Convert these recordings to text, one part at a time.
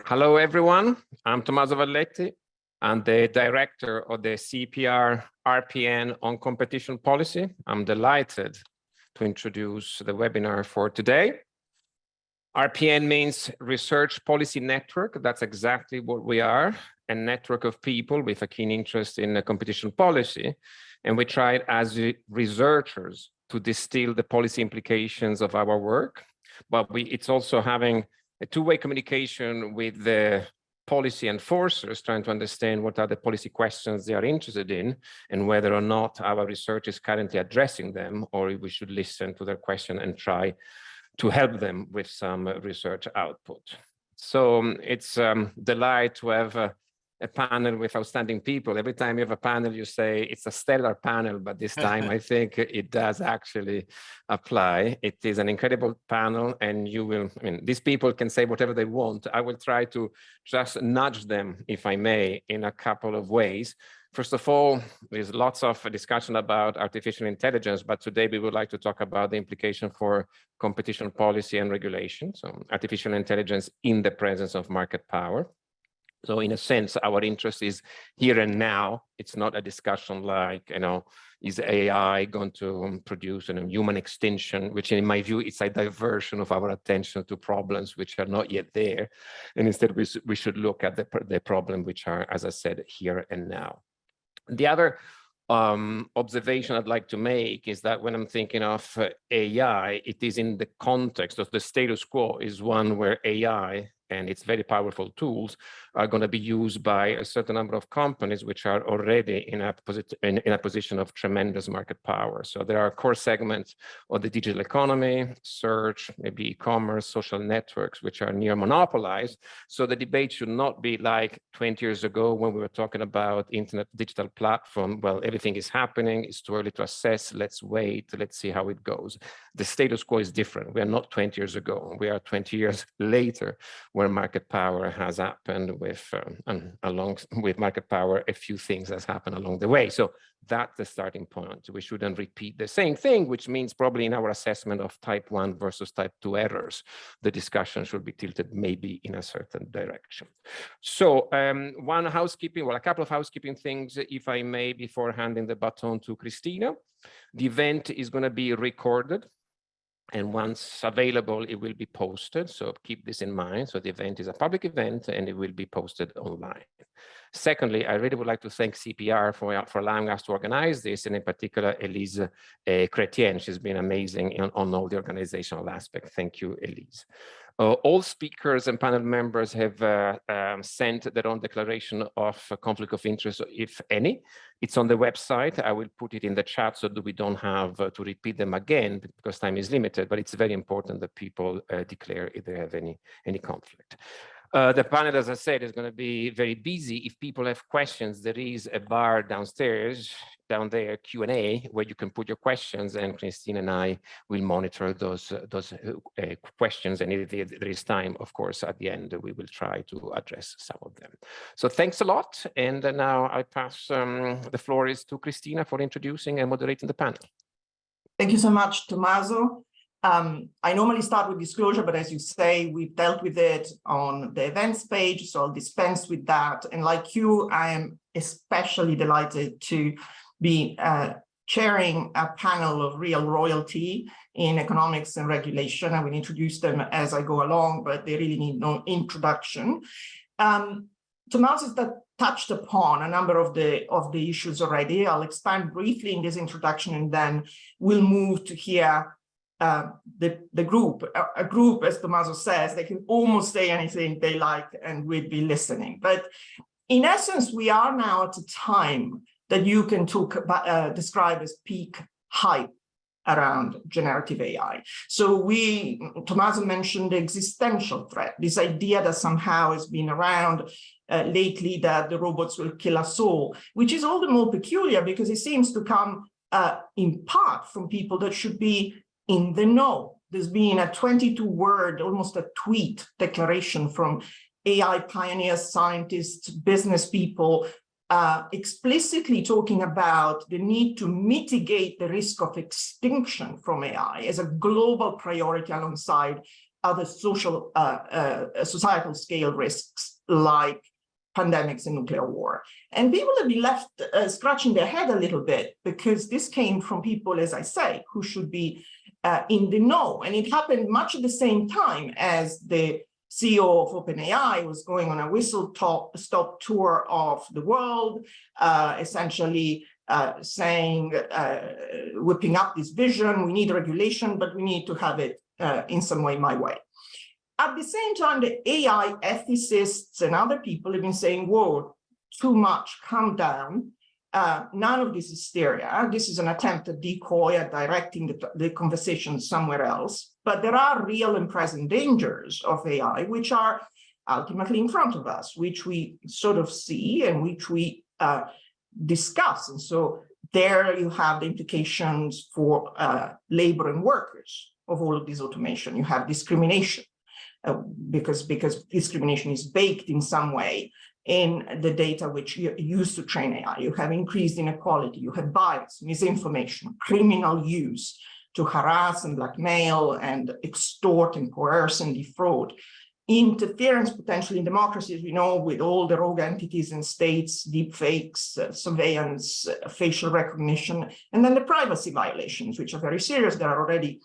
Hello, everyone. I'm Tommaso Valletti. I'm the director of the CEPR RPN on competition policy. I'm delighted to introduce the webinar for today. RPN means Research Policy Network. That's exactly what we are, a network of people with a keen interest in competition policy. And we tried as researchers to distill the policy implications of our work, but it's also having a two-way communication with the policy enforcers, trying to understand what are the policy questions they are interested in and whether or not our research is currently addressing them, or if we should listen to their question and try to help them with some research output. So it's a delight to have a panel with outstanding people. Every time you have a panel, you say it's a stellar panel, but this time I think it does actually apply. It is an incredible panel, and you will, these people can say whatever they want. I will try to just nudge them, if I may, in a couple of ways. First of all, there's lots of discussion about artificial intelligence, but today we would like to talk about the implication for competition policy and regulation. So artificial intelligence in the presence of market power. So in a sense, our interest is here and now. It's not a discussion like, is AI going to produce a human extinction, which in my view, it's a diversion of our attention to problems which are not yet there. And instead, we should look at the problem which are, as I said, here and now. The other observation I'd like to make is that when I'm thinking of AI, it is in the context of the status quo is one where AI and its very powerful tools are going to be used by a certain number of companies which are already in a position of tremendous market power. So there are core segments of the digital economy, search, maybe e-commerce, social networks, which are near monopolized. So the debate should not be like 20 years ago when we were talking about internet digital platform. Well, everything is happening. It's too early to assess. Let's wait. Let's see how it goes. The status quo is different. We are not 20 years ago. We are 20 years later, where market power has happened with, along with market power, a few things has happened along the way. So that's the starting point. We shouldn't repeat the same thing, which means probably in our assessment of type 1 versus type 2 errors, the discussion should be tilted maybe in a certain direction. So one housekeeping, well, a couple of housekeeping things, if I may, before handing the baton to Christina. The event is going to be recorded, and once available, it will be posted. So keep this in mind. So the event is a public event and it will be posted online. Secondly, I really would like to thank CEPR for allowing us to organize this, and in particular, Elise Chrétien. She's been amazing on all the organizational aspects. Thank you, Elise. All speakers and panel members have sent their own declaration of conflict of interest, if any. It's on the website. I will put it in the chat so that we don't have to repeat them again because time is limited, but it's very important that people declare if they have any conflict. The panel, as I said, is going to be very busy. If people have questions, there is a bar downstairs, down there, Q&A, where you can put your questions, and Christine and I will monitor those questions. And if there is time, of course, at the end, we will try to address some of them. So thanks a lot. And now I pass the floor is to Christina for introducing and moderating the panel. Thank you so much, Tommaso. I normally start with disclosure, but as you say, we've dealt with it on the events page, so I'll dispense with that. And like you, I am especially delighted to be chairing a panel of real royalty in economics and regulation. I will introduce them as I go along, but they really need no introduction. Tommaso touched upon a number of the issues already. I'll expand briefly in this introduction, and then we'll move to hear the group. A group, as Tommaso says, they can almost say anything they like and we'd be listening. But in essence, we are now at a time that you can describe as peak hype around generative AI. So Tommaso mentioned the existential threat, this idea that somehow has been around lately that the robots will kill us all, which is all the more peculiar because it seems to come in part from people that should be in the know. There's been a 22-word, almost a tweet declaration from AI pioneers, scientists, business people, explicitly talking about the need to mitigate the risk of extinction from AI as a global priority alongside other societal scale risks like pandemics and nuclear war. And people have been left scratching their head a little bit, because this came from people, as I say, who should be in the know. And it happened much at the same time as the CEO of OpenAI was going on a whistle-stop tour of the world, essentially saying, whipping up this vision, we need regulation, but we need to have it in some way my way. At the same time, the AI ethicists and other people have been saying, whoa, too much, calm down. None of this is hysteria. This is an attempt at decoy, at directing the conversation somewhere else. But there are real and present dangers of AI, which are ultimately in front of us, which we sort of see and which we discuss. And so there you have the implications for labor and workers of all of this automation. You have discrimination. Because discrimination is baked in some way in the data which you use to train AI. You have increased inequality, you have bias, misinformation, criminal use to harass and blackmail and extort and coerce and defraud, interference potentially in democracy, as we know, with all the rogue entities and states, deep fakes, surveillance, facial recognition, and then the privacy violations, which are very serious. There are already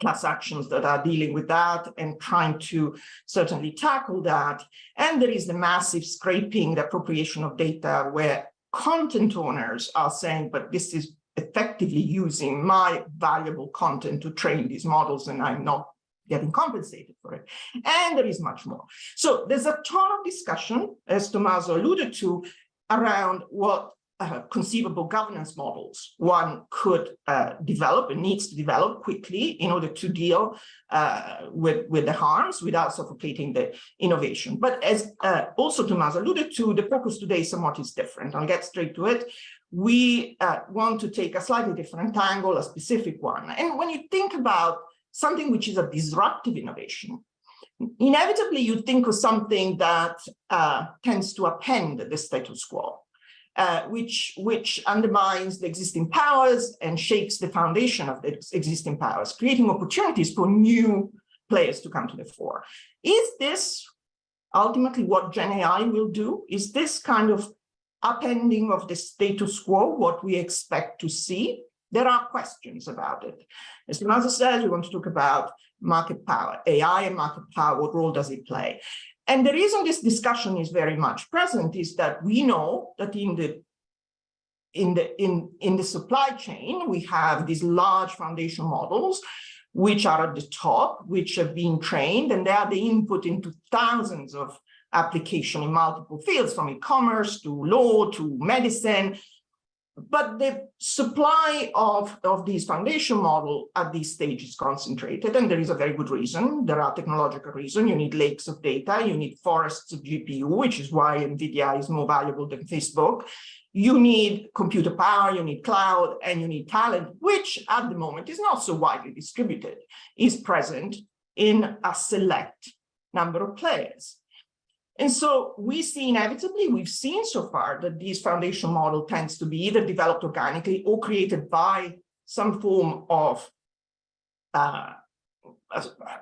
class actions that are dealing with that and trying to certainly tackle that. And there is the massive scraping, the appropriation of data, where content owners are saying, but this is effectively using my valuable content to train these models, and I'm not getting compensated for it. And there is much more. So there's a ton of discussion, as Tommaso alluded to, around what conceivable governance models one could develop and needs to develop quickly in order to deal with the harms without suffocating the innovation. But as also Tommaso alluded to, the focus today somewhat is different. I'll get straight to it. We want to take a slightly different angle, a specific one. And when you think about something which is a disruptive innovation, inevitably you think of something that tends to append the status quo. Which undermines the existing powers and shakes the foundation of the existing powers, creating opportunities for new players to come to the fore. Is this ultimately what Gen AI will do? Is this kind of upending of the status quo what we expect to see? There are questions about it. As Tommaso says, we want to talk about market power, AI and market power. What role does it play? And the reason this discussion is very much present is that we know that in the supply chain, we have these large foundation models, which are at the top, which have been trained, and they are the input into thousands of applications in multiple fields, from e-commerce to law to medicine. But the supply of these foundation models at this stage is concentrated, and there is a very good reason. There are technological reasons. You need lakes of data. You need forests of GPU, which is why NVIDIA is more valuable than Facebook. You need computer power, you need cloud, and you need talent, which at the moment is not so widely distributed, is present in a select number of players. And so we see inevitably, we've seen so far that this foundation model tends to be either developed organically or created by some form of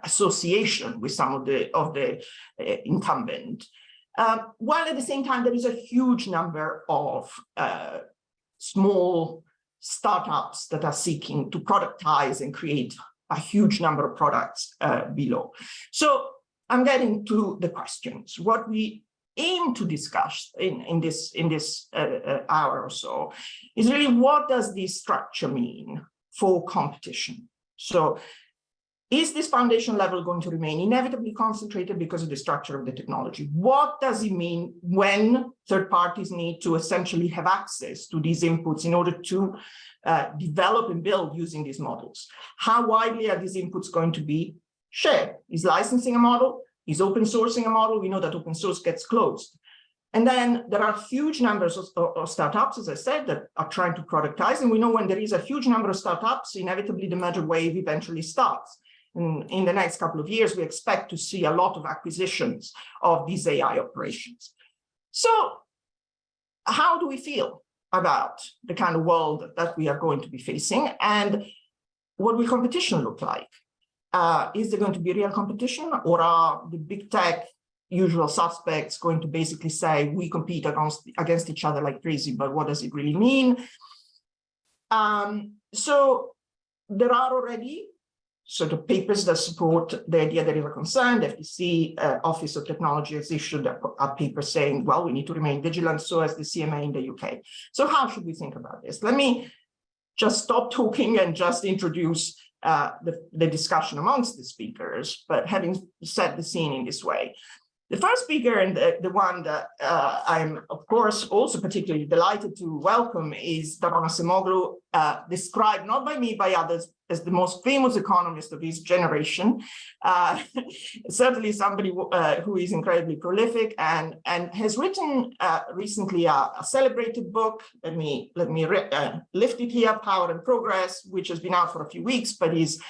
association with some of the incumbent. While at the same time, there is a huge number of small startups that are seeking to productize and create a huge number of products below. So I'm getting to the questions. What we aim to discuss in this hour or so is really, what does this structure mean for competition? So is this foundation level going to remain inevitably concentrated because of the structure of the technology? What does it mean when third parties need to essentially have access to these inputs in order to develop and build using these models? How widely are these inputs going to be shared? Is licensing a model? Is open sourcing a model? We know that open source gets closed. And then there are huge numbers of startups, as I said, that are trying to productize. And we know when there is a huge number of startups, inevitably the merger wave eventually starts. And in the next couple of years, we expect to see a lot of acquisitions of these AI operations. So how do we feel about the kind of world that we are going to be facing? And what will competition look like? is there going to be real competition, or are the big tech usual suspects going to basically say we compete against each other like crazy, but what does it really mean? So there are already sort of papers that support the idea that is a concern. The FTC Office of Technology has issued a paper saying, well, we need to remain vigilant, so as the CMA in the UK. So how should we think about this? Let me just stop talking and just introduce the discussion amongst the speakers, but having set the scene in this way. The first speaker, and the one that I'm, of course, also particularly delighted to welcome, is Daron Acemoglu, described not by me, by others, as the most famous economist of his generation. Certainly somebody who is incredibly prolific and has written recently a celebrated book. Let me lift it here, Power and Progress, which has been out for a few weeks, but is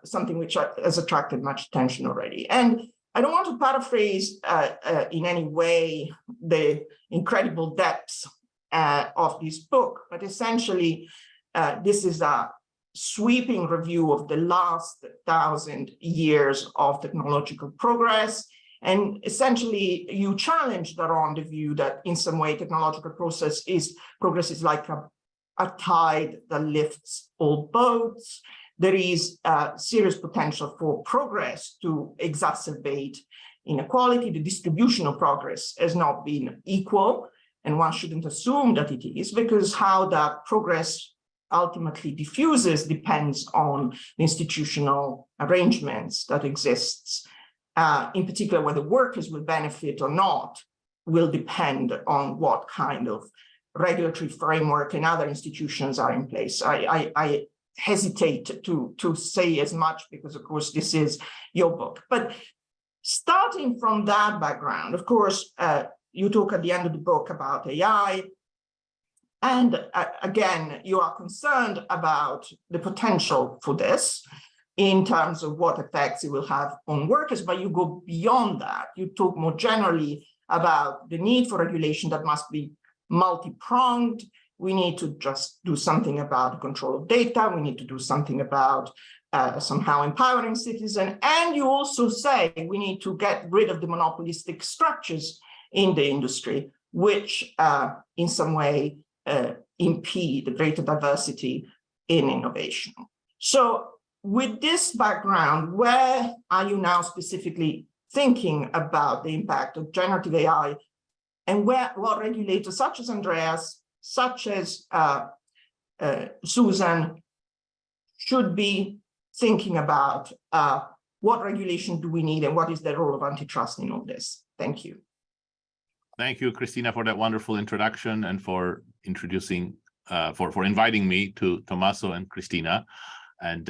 something which has attracted much attention already. And I don't want to paraphrase in any way the incredible depths of this book, but essentially this is a sweeping review of the last 1,000 years of technological progress. And essentially you challenge Daron the view that in some way technological progress is like a tide that lifts all boats. There is serious potential for progress to exacerbate inequality. The distribution of progress has not been equal, and one shouldn't assume that it is, because how that progress ultimately diffuses depends on the institutional arrangements that exists. In particular, whether workers will benefit or not will depend on what kind of regulatory framework and other institutions are in place. I hesitate to say as much because, of course, this is your book. But starting from that background, of course, you talk at the end of the book about AI. And again, you are concerned about the potential for this in terms of what effects it will have on workers, but you go beyond that. You talk more generally about the need for regulation that must be multi-pronged. We need to just do something about the control of data. We need to do something about somehow empowering citizens. And you also say we need to get rid of the monopolistic structures in the industry, which in some way impede greater diversity in innovation. So with this background, where are you now specifically thinking about the impact of generative AI, and what regulators such as Andreas, such as Susan, should be thinking about? What regulation do we need, and what is the role of antitrust in all this? Thank you. Thank you, Christina, for that wonderful introduction and for introducing, for inviting me to Tommaso and Christina. And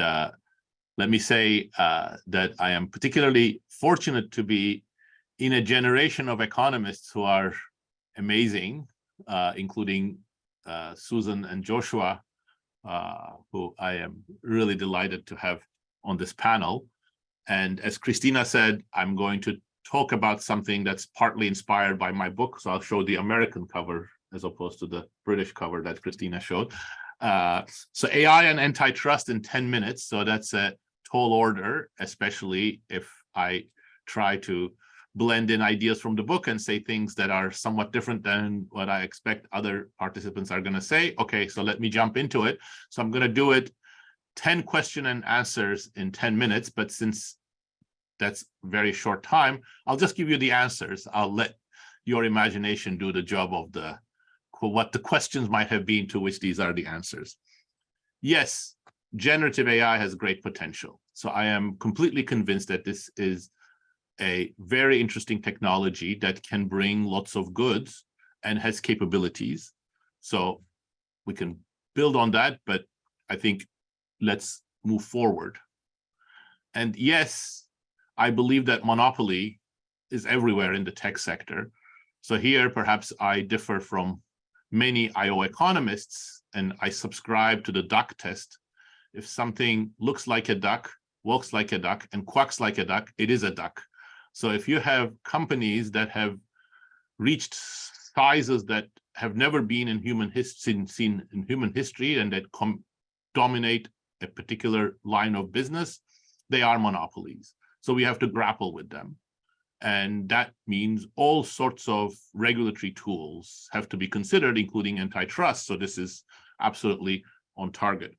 let me say that I am particularly fortunate to be in a generation of economists who are amazing, including Susan and Joshua, who I am really delighted to have on this panel. And as Christina said, I'm going to talk about something that's partly inspired by my book. So I'll show the American cover as opposed to the British cover that Christina showed. So AI and antitrust in 10 minutes. So that's a tall order, especially if I try to blend in ideas from the book and say things that are somewhat different than what I expect other participants are going to say. Okay, so let me jump into it. So I'm going to do it 10 question and answers in 10 minutes, but since that's very short time, I'll just give you the answers. I'll let your imagination do the job of what the questions might have been to which these are the answers. Yes, generative AI has great potential. So I am completely convinced that this is a very interesting technology that can bring lots of goods and has capabilities. So we can build on that, but I think let's move forward. And yes, I believe that monopoly is everywhere in the tech sector. So here, perhaps I differ from many IO economists, and I subscribe to the duck test. If something looks like a duck, walks like a duck, and quacks like a duck, it is a duck. So if you have companies that have reached sizes that have never been in seen in human history and that dominate a particular line of business, they are monopolies. So we have to grapple with them. And that means all sorts of regulatory tools have to be considered, including antitrust. So this is absolutely on target.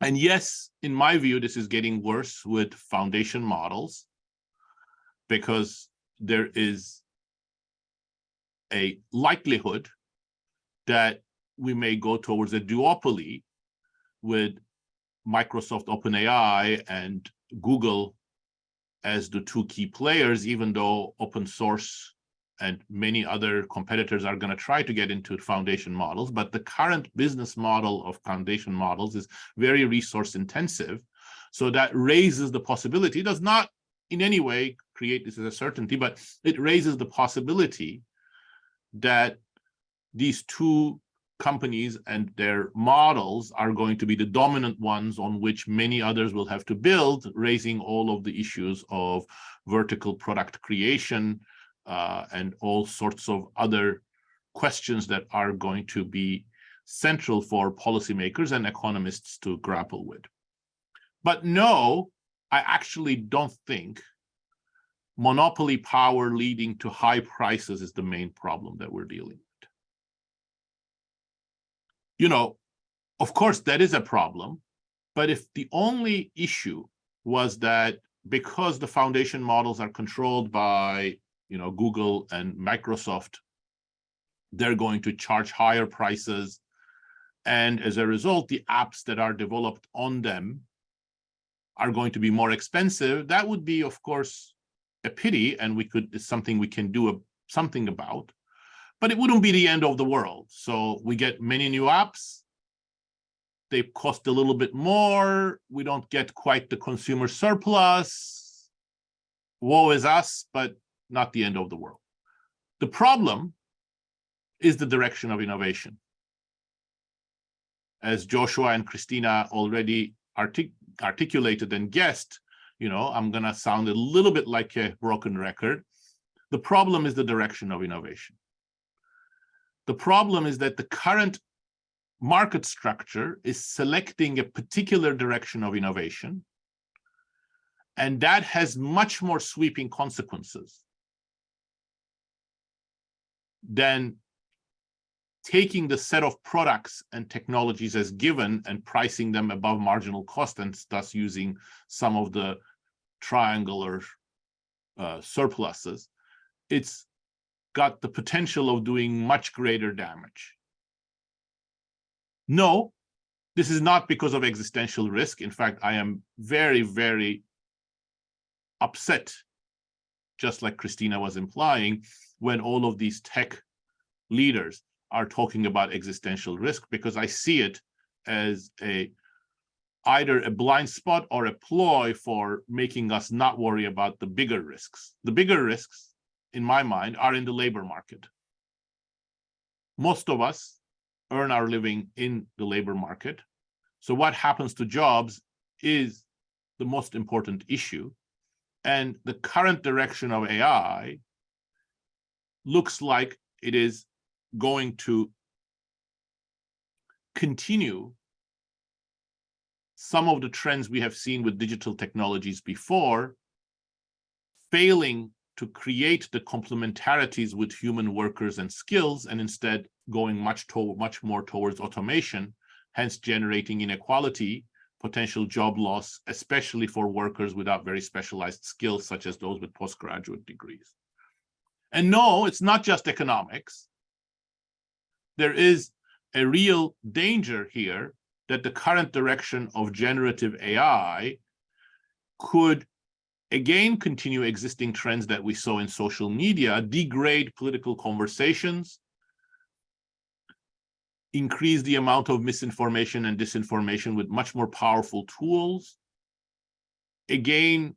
And yes, in my view, this is getting worse with foundation models, because there is a likelihood that we may go towards a duopoly with Microsoft OpenAI and Google as the two key players, even though open source and many other competitors are going to try to get into foundation models. But the current business model of foundation models is very resource intensive. So that raises the possibility, it does not in any way create this as a certainty, but it raises the possibility that these two companies and their models are going to be the dominant ones on which many others will have to build, raising all of the issues of vertical product creation and all sorts of other questions that are going to be central for policymakers and economists to grapple with. But no, I actually don't think monopoly power leading to high prices is the main problem that we're dealing with. You know, of course, that is a problem, but if the only issue was that because the foundation models are controlled by, you know, Google and Microsoft, they're going to charge higher prices, and as a result, the apps that are developed on them are going to be more expensive, that would be, of course, a pity, and it's something we can do something about. But it wouldn't be the end of the world. So we get many new apps. They cost a little bit more. We don't get quite the consumer surplus. Woe is us, but not the end of the world. The problem is the direction of innovation. As Joshua and Christina already articulated and guessed, you know, I'm going to sound a little bit like a broken record. The problem is the direction of innovation. The problem is that the current market structure is selecting a particular direction of innovation, and that has much more sweeping consequences than taking the set of products and technologies as given and pricing them above marginal cost, and thus using some of the triangular surpluses. It's got the potential of doing much greater damage. No, this is not because of existential risk. In fact, I am very, very upset, just like Christina was implying, when all of these tech leaders are talking about existential risk, because I see it as either a blind spot or a ploy for making us not worry about the bigger risks. The bigger risks, in my mind, are in the labor market. Most of us earn our living in the labor market. So what happens to jobs is the most important issue. And the current direction of AI looks like it is going to continue some of the trends we have seen with digital technologies before, failing to create the complementarities with human workers and skills, and instead going much more towards automation, hence generating inequality, potential job loss, especially for workers without very specialized skills, such as those with postgraduate degrees. And no, it's not just economics. There is a real danger here that the current direction of generative AI could again continue existing trends that we saw in social media, degrade political conversations, increase the amount of misinformation and disinformation with much more powerful tools, again,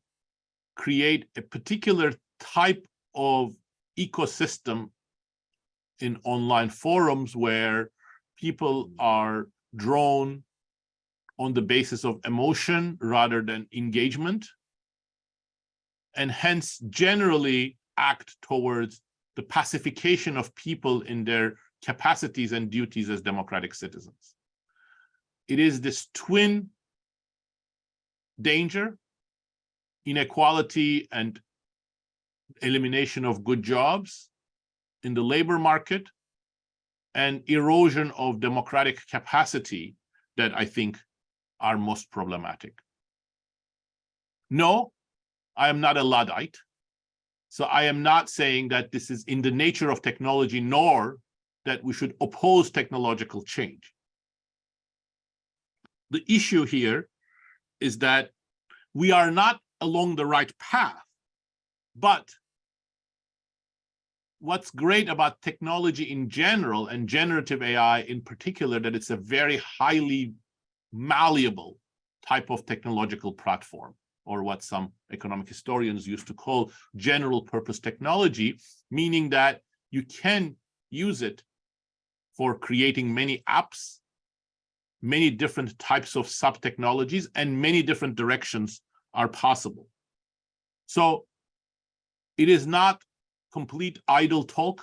create a particular type of ecosystem in online forums where people are drawn on the basis of emotion rather than engagement, and hence generally act towards the pacification of people in their capacities and duties as democratic citizens. It is this twin danger inequality and elimination of good jobs in the labor market, and erosion of democratic capacity that I think are most problematic. No, I am not a Luddite. So I am not saying that this is in the nature of technology, nor that we should oppose technological change. The issue here is that we are not along the right path, but what's great about technology in general and generative AI in particular, that it's a very highly malleable type of technological platform, or what some economic historians used to call general purpose technology, meaning that you can use it for creating many apps, many different types of sub-technologies, and many different directions are possible. So it is not complete idle talk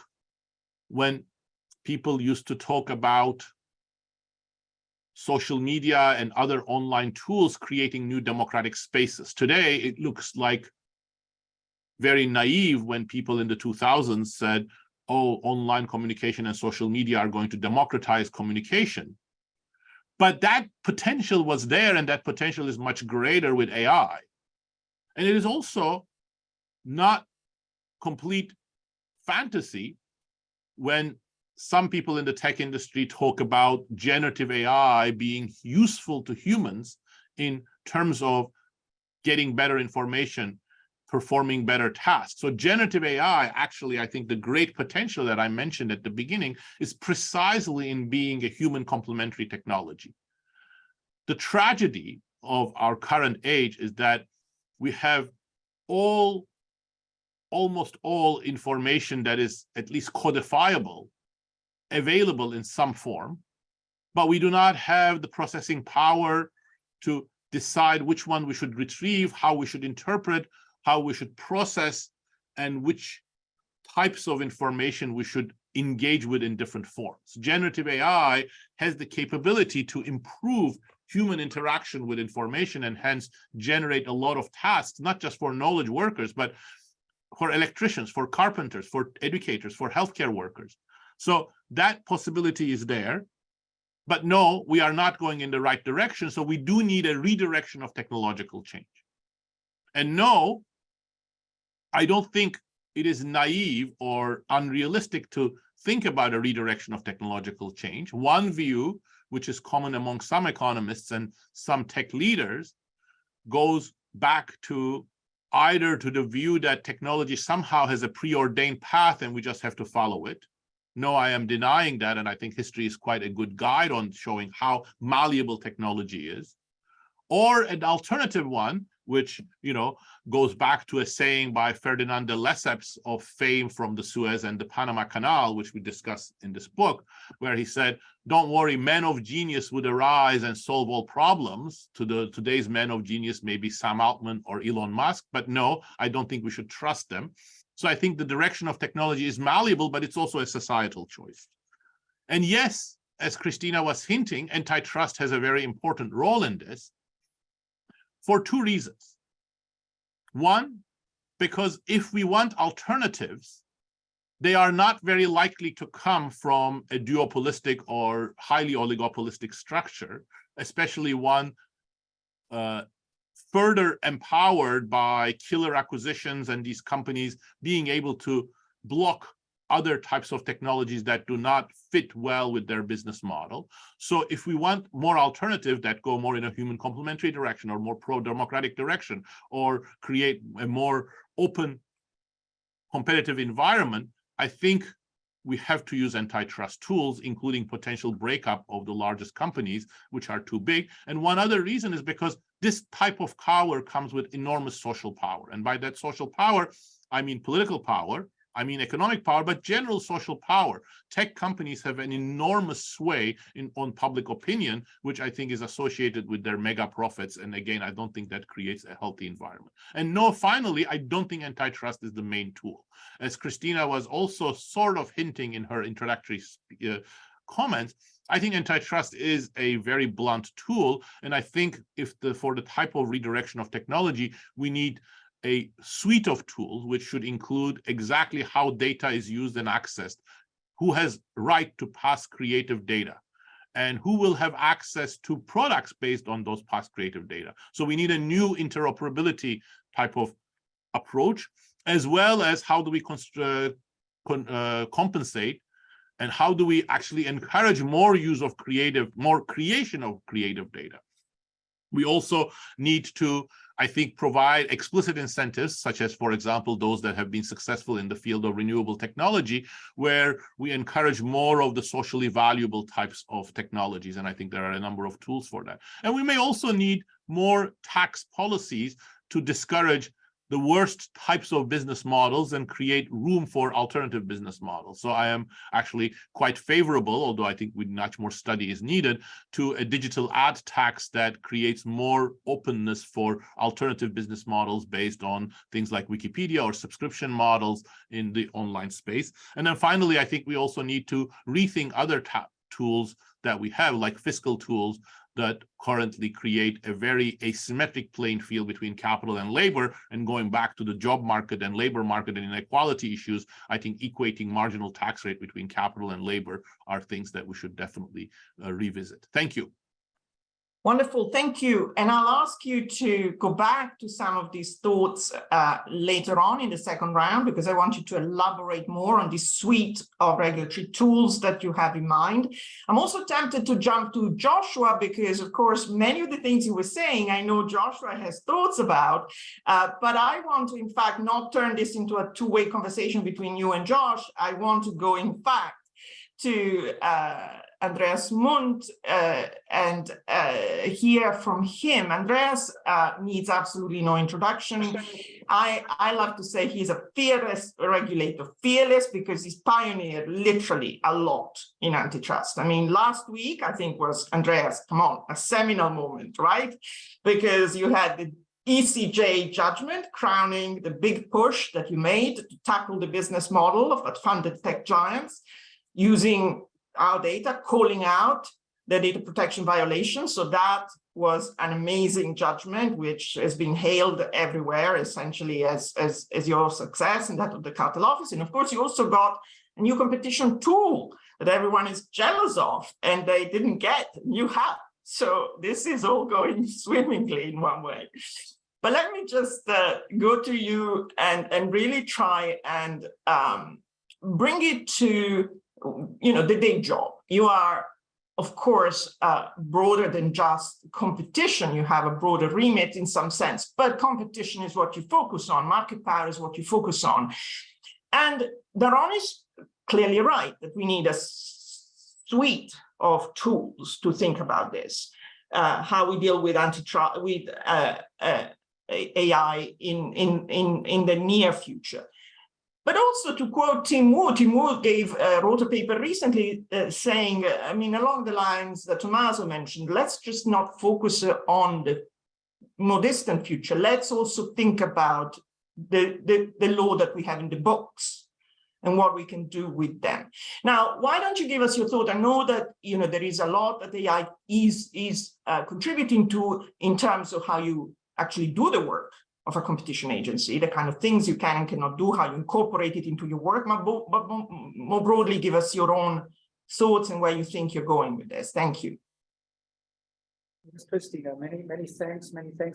when people used to talk about social media and other online tools creating new democratic spaces. Today, it looks like very naive when people in the 2000s said, oh, online communication and social media are going to democratize communication. But that potential was there, and that potential is much greater with AI. And it is also not complete fantasy when some people in the tech industry talk about generative AI being useful to humans in terms of getting better information, performing better tasks. So generative AI, actually, I think the great potential that I mentioned at the beginning is precisely in being a human complementary technology. The tragedy of our current age is that we have almost all information that is at least codifiable available in some form, but we do not have the processing power to decide which one we should retrieve, how we should interpret, how we should process, and which types of information we should engage with in different forms. Generative AI has the capability to improve human interaction with information and hence generate a lot of tasks, not just for knowledge workers, but for electricians, for carpenters, for educators, for healthcare workers. So that possibility is there. But no, we are not going in the right direction. So we do need a redirection of technological change. And no, I don't think it is naive or unrealistic to think about a redirection of technological change. One view, which is common among some economists and some tech leaders, goes back to either to the view that technology somehow has a preordained path and we just have to follow it. No, I am denying that, and I think history is quite a good guide on showing how malleable technology is. Or an alternative one, which goes back to a saying by Ferdinand de Lesseps of fame from the Suez and the Panama Canal, which we discuss in this book, where he said, don't worry, men of genius would arise and solve all problems. Today's men of genius may be Sam Altman or Elon Musk, but no, I don't think we should trust them. So I think the direction of technology is malleable, but it's also a societal choice. And yes, as Christina was hinting, antitrust has a very important role in this for two reasons. One, because if we want alternatives, they are not very likely to come from a duopolistic or highly oligopolistic structure, especially one further empowered by killer acquisitions and these companies being able to block other types of technologies that do not fit well with their business model. So if we want more alternatives that go more in a human complementary direction or more pro-democratic direction, or create a more open competitive environment, I think we have to use antitrust tools, including potential breakup of the largest companies, which are too big. And one other reason is because this type of power comes with enormous social power. And by that social power, I mean political power, I mean economic power, but general social power. Tech companies have an enormous sway on public opinion, which I think is associated with their mega profits. And again, I don't think that creates a healthy environment. And no, finally, I don't think antitrust is the main tool. As Christina was also sort of hinting in her introductory comments, I think antitrust is a very blunt tool, and I think for the type of redirection of technology, we need a suite of tools which should include exactly how data is used and accessed, who has right to pass creative data, and who will have access to products based on those past creative data. So we need a new interoperability type of approach, as well as how do we compensate, and how do we actually encourage more use of more creation of creative data. We also need to, I think, provide explicit incentives, such as, for example, those that have been successful in the field of renewable technology, where we encourage more of the socially valuable types of technologies. And I think there are a number of tools for that. And we may also need more tax policies to discourage the worst types of business models and create room for alternative business models. So I am actually quite favorable, although I think much more study is needed, to a digital ad tax that creates more openness for alternative business models based on things like Wikipedia or subscription models in the online space. And then finally, I think we also need to rethink other tools that we have, like fiscal tools, that currently create a very asymmetric playing field between capital and labor. And going back to the job market and labor market and inequality issues, I think equating marginal tax rate between capital and labor are things that we should definitely revisit. Thank you. Wonderful, thank you. And I'll ask you to go back to some of these thoughts later on in the second round, because I want you to elaborate more on this suite of regulatory tools that you have in mind. I'm also tempted to jump to Joshua, because of course, many of the things you were saying, I know Joshua has thoughts about, but I want to, in fact, not turn this into a two-way conversation between you and Josh. I want to go, in fact, to Andreas Mundt and hear from him. Andreas needs absolutely no introduction. I love to say he's a fearless regulator, fearless because he's pioneered literally a lot in antitrust. I mean, last week, I think was, Andreas, come on, a seminal moment, right? Because you had the ECJ judgment crowning the big push that you made to tackle the business model of that funded tech giants, using our data, calling out the data protection violations. So that was an amazing judgment, which has been hailed everywhere, essentially as your success and that of the Cartel Office. And of course, you also got a new competition tool that everyone is jealous of, and they didn't get, you have. So this is all going swimmingly in one way. But let me just go to you and really try and bring it to the day job. You are, of course, broader than just competition. You have a broader remit in some sense, but competition is what you focus on. Market power is what you focus on. And Daron is clearly right that we need a suite of tools to think about this, how we deal with antitrust, with AI in the near future. But also, to quote Tim Wu wrote a paper recently saying, I mean, along the lines that Tommaso mentioned, let's just not focus on the more distant future. Let's also think about the law that we have in the books and what we can do with them. Now, why don't you give us your thought? I know that there is a lot that AI is contributing to in terms of how you actually do the work of a competition agency, the kind of things you can and cannot do, how you incorporate it into your work, but more broadly, give us your own thoughts and where you think you're going with this. Thank you. Yes, Christina, many thanks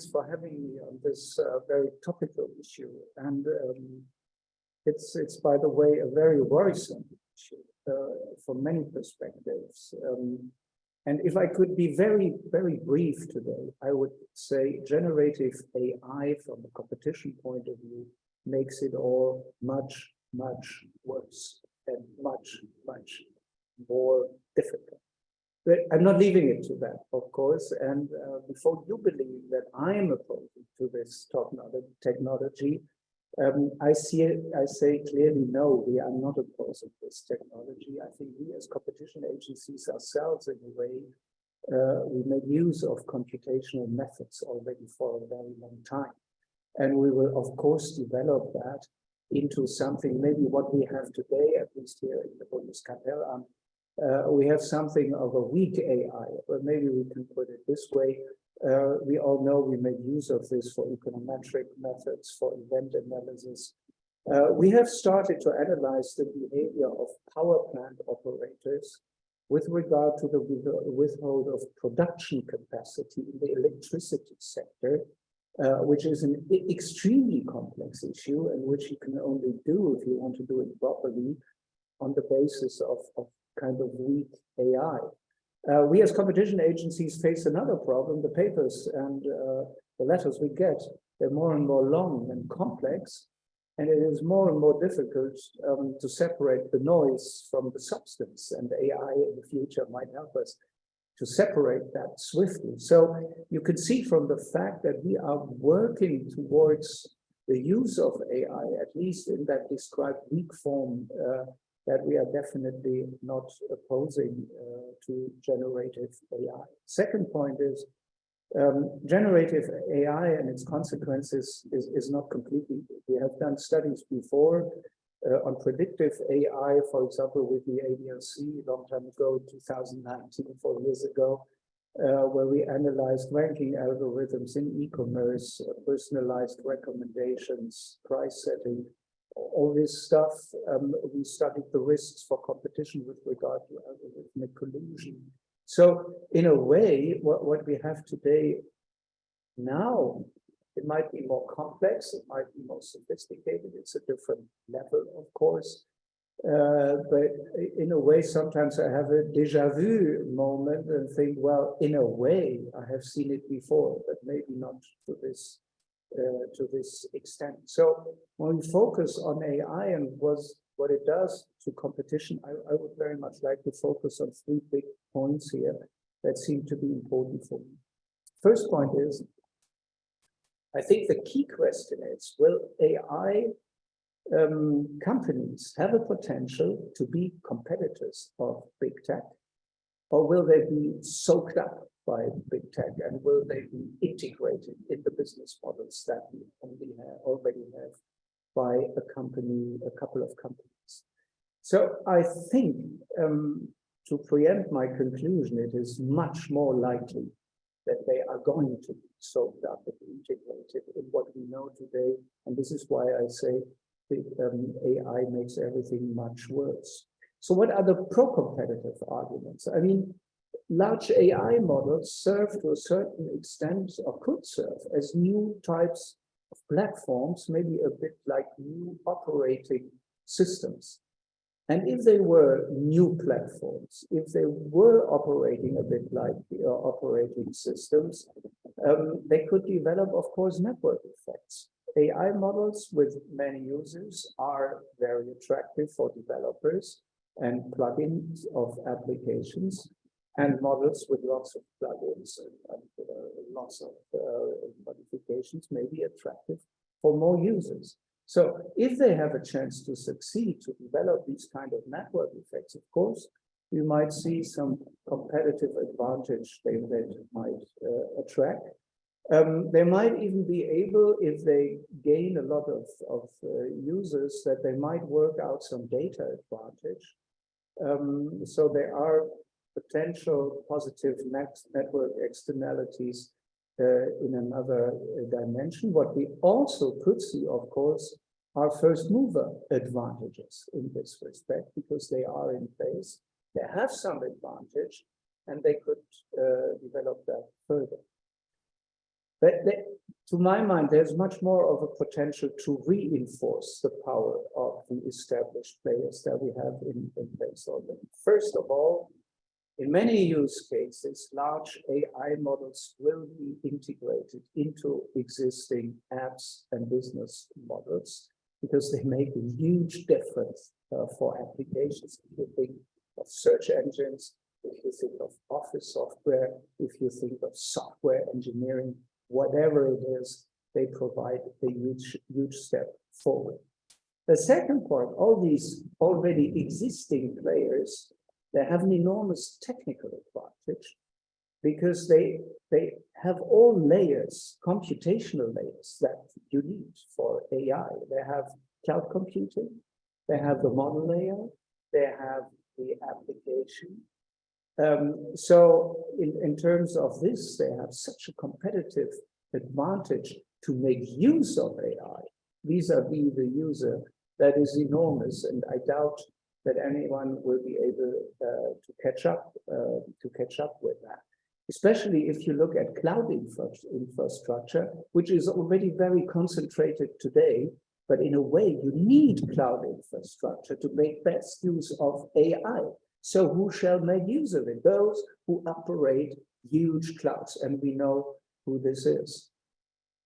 for having me on this very topical issue. And it's, by the way, a very worrisome issue from many perspectives. And if I could be very, very brief today, I would say generative AI from a competition point of view makes it all much, much worse and much, much more difficult. But I'm not leaving it to that, of course. And before you believe that I am opposed to this technology, I say clearly, no, we are not opposed to this technology. I think we as competition agencies ourselves, in a way, we make use of computational methods already for a very long time. And we will, of course, develop that into something, maybe what we have today, at least here in the Bundeskartellamt, We have something of a weak AI, but maybe we can put it this way. We all know we make use of this for econometric methods, for event analysis. We have started to analyze the behavior of power plant operators with regard to the withhold of production capacity in the electricity sector, which is an extremely complex issue and which you can only do if you want to do it properly on the basis of kind of weak AI. We as competition agencies face another problem. The papers and the letters we get, they're more and more long and complex, and it is more and more difficult to separate the noise from the substance, and AI in the future might help us to separate that swiftly. So you can see from the fact that we are working towards the use of AI, at least in that described weak form, that we are definitely not opposing to generative AI. Second point is generative AI and its consequences is not completely. We have done studies before on predictive AI, for example, with the ADLC a long time ago, 2019, 4 years ago, where we analyzed ranking algorithms in e-commerce, personalized recommendations, price setting, all this stuff. We studied the risks for competition with regard to algorithmic collusion. So in a way, what we have today now, it might be more complex, it might be more sophisticated, it's a different level, of course. But in a way, sometimes I have a déjà vu moment and think, well, in a way, I have seen it before, but maybe not to this extent. So when we focus on AI and what it does to competition, I would very much like to focus on 3 big points here that seem to be important for me. First point is, I think the key question is, will AI companies have a potential to be competitors of big tech, or will they be soaked up by big tech, and will they be integrated in the business models that we already have by a couple of companies? So I think to preempt my conclusion, it is much more likely that they are going to be soaked up and integrated in what we know today. And this is why I say AI makes everything much worse. So what are the pro-competitive arguments? I mean, large AI models serve to a certain extent, or could serve as new types of platforms, maybe a bit like new operating systems. And if they were new platforms, if they were operating a bit like the operating systems, they could develop, of course, network effects. AI models with many users are very attractive for developers and plugins of applications, and models with lots of plugins and lots of modifications may be attractive for more users. So if they have a chance to succeed to develop these kind of network effects, of course, you might see some competitive advantage they might attract. They might even be able, if they gain a lot of users, that they might work out some data advantage. So there are potential positive network externalities in another dimension. What we also could see, of course, are first mover advantages in this respect, because they are in place, they have some advantage, and they could develop that further. But to my mind, there's much more of a potential to reinforce the power of the established players that we have in place already. First of all, in many use cases, large AI models will be integrated into existing apps and business models because they make a huge difference for applications. If you think of search engines, if you think of office software, if you think of software engineering, whatever it is, they provide a huge step forward. The second point, all these already existing players, they have an enormous technical advantage because they have all layers, computational layers that you need for AI. They have cloud computing, they have the model layer, they have the application. So in terms of this, they have such a competitive advantage to make use of AI vis-a-vis the user that is enormous, and I doubt that anyone will be able to catch up with that. Especially if you look at cloud infrastructure, which is already very concentrated today, but in a way you need cloud infrastructure to make best use of AI. So who shall make use of it? Those who operate huge clouds, and we know who this is.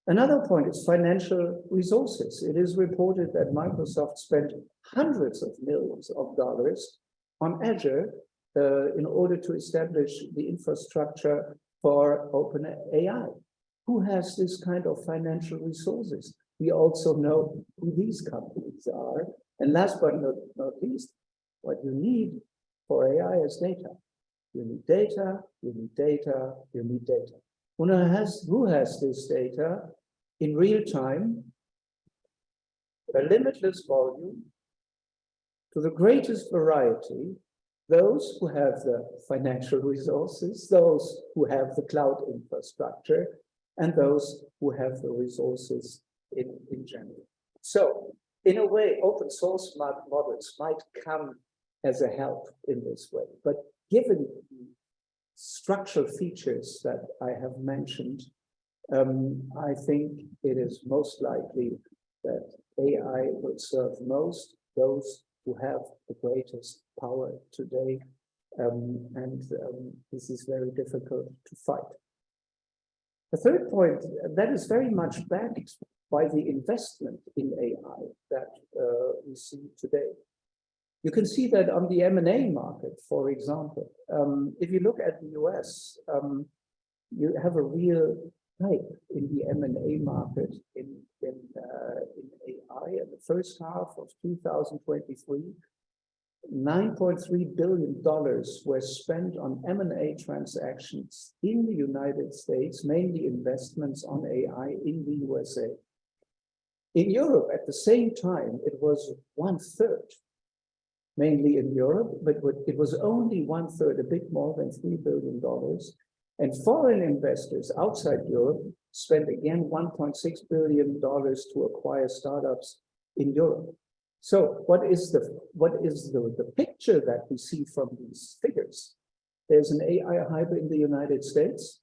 Another point is financial resources. It is reported that Microsoft spent hundreds of millions of dollars on Azure in order to establish the infrastructure for OpenAI. Who has this kind of financial resources? We also know who these companies are. And last but not least, what you need for AI is data. You need data, you need data, you need data. Who has this data in real time, a limitless volume, to the greatest variety, those who have the financial resources, those who have the cloud infrastructure, and those who have the resources in general. So, in a way, open source models might come as a help in this way. But given the structural features that I have mentioned, I think it is most likely that AI will serve most those who have the greatest power today, and this is very difficult to fight. The third point that is very much backed by the investment in AI that we see today. You can see that on the M&A market, for example. If you look at the US, you have a real hype in the M&A market in AI. In the first half of 2023, $9.3 billion were spent on M&A transactions in the United States, mainly investments on AI in the USA. In Europe, at the same time, it was 1/3, mainly in Europe, but it was only 1/3, a bit more than $3 billion. And foreign investors outside Europe spent again $1.6 billion to acquire startups in Europe. So what is the picture that we see from these figures? There's an AI hype in the United States.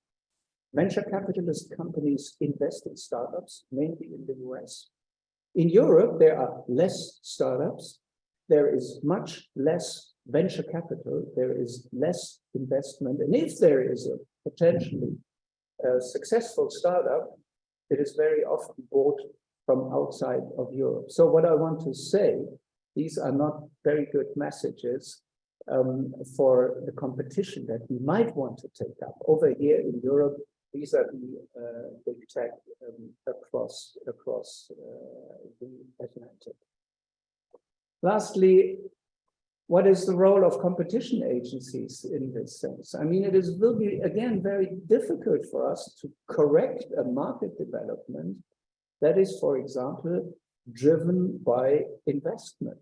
Venture capitalist companies invest in startups, mainly in the US. In Europe, there are less startups. There is much less venture capital. There is less investment. And if there is a potentially successful startup, it is very often bought from outside of Europe. So what I want to say, these are not very good messages for the competition that we might want to take up. Over here in Europe, these are the big tech across the Atlantic. Lastly, what is the role of competition agencies in this sense? I mean, will be, again, very difficult for us to correct a market development that is, for example, driven by investment.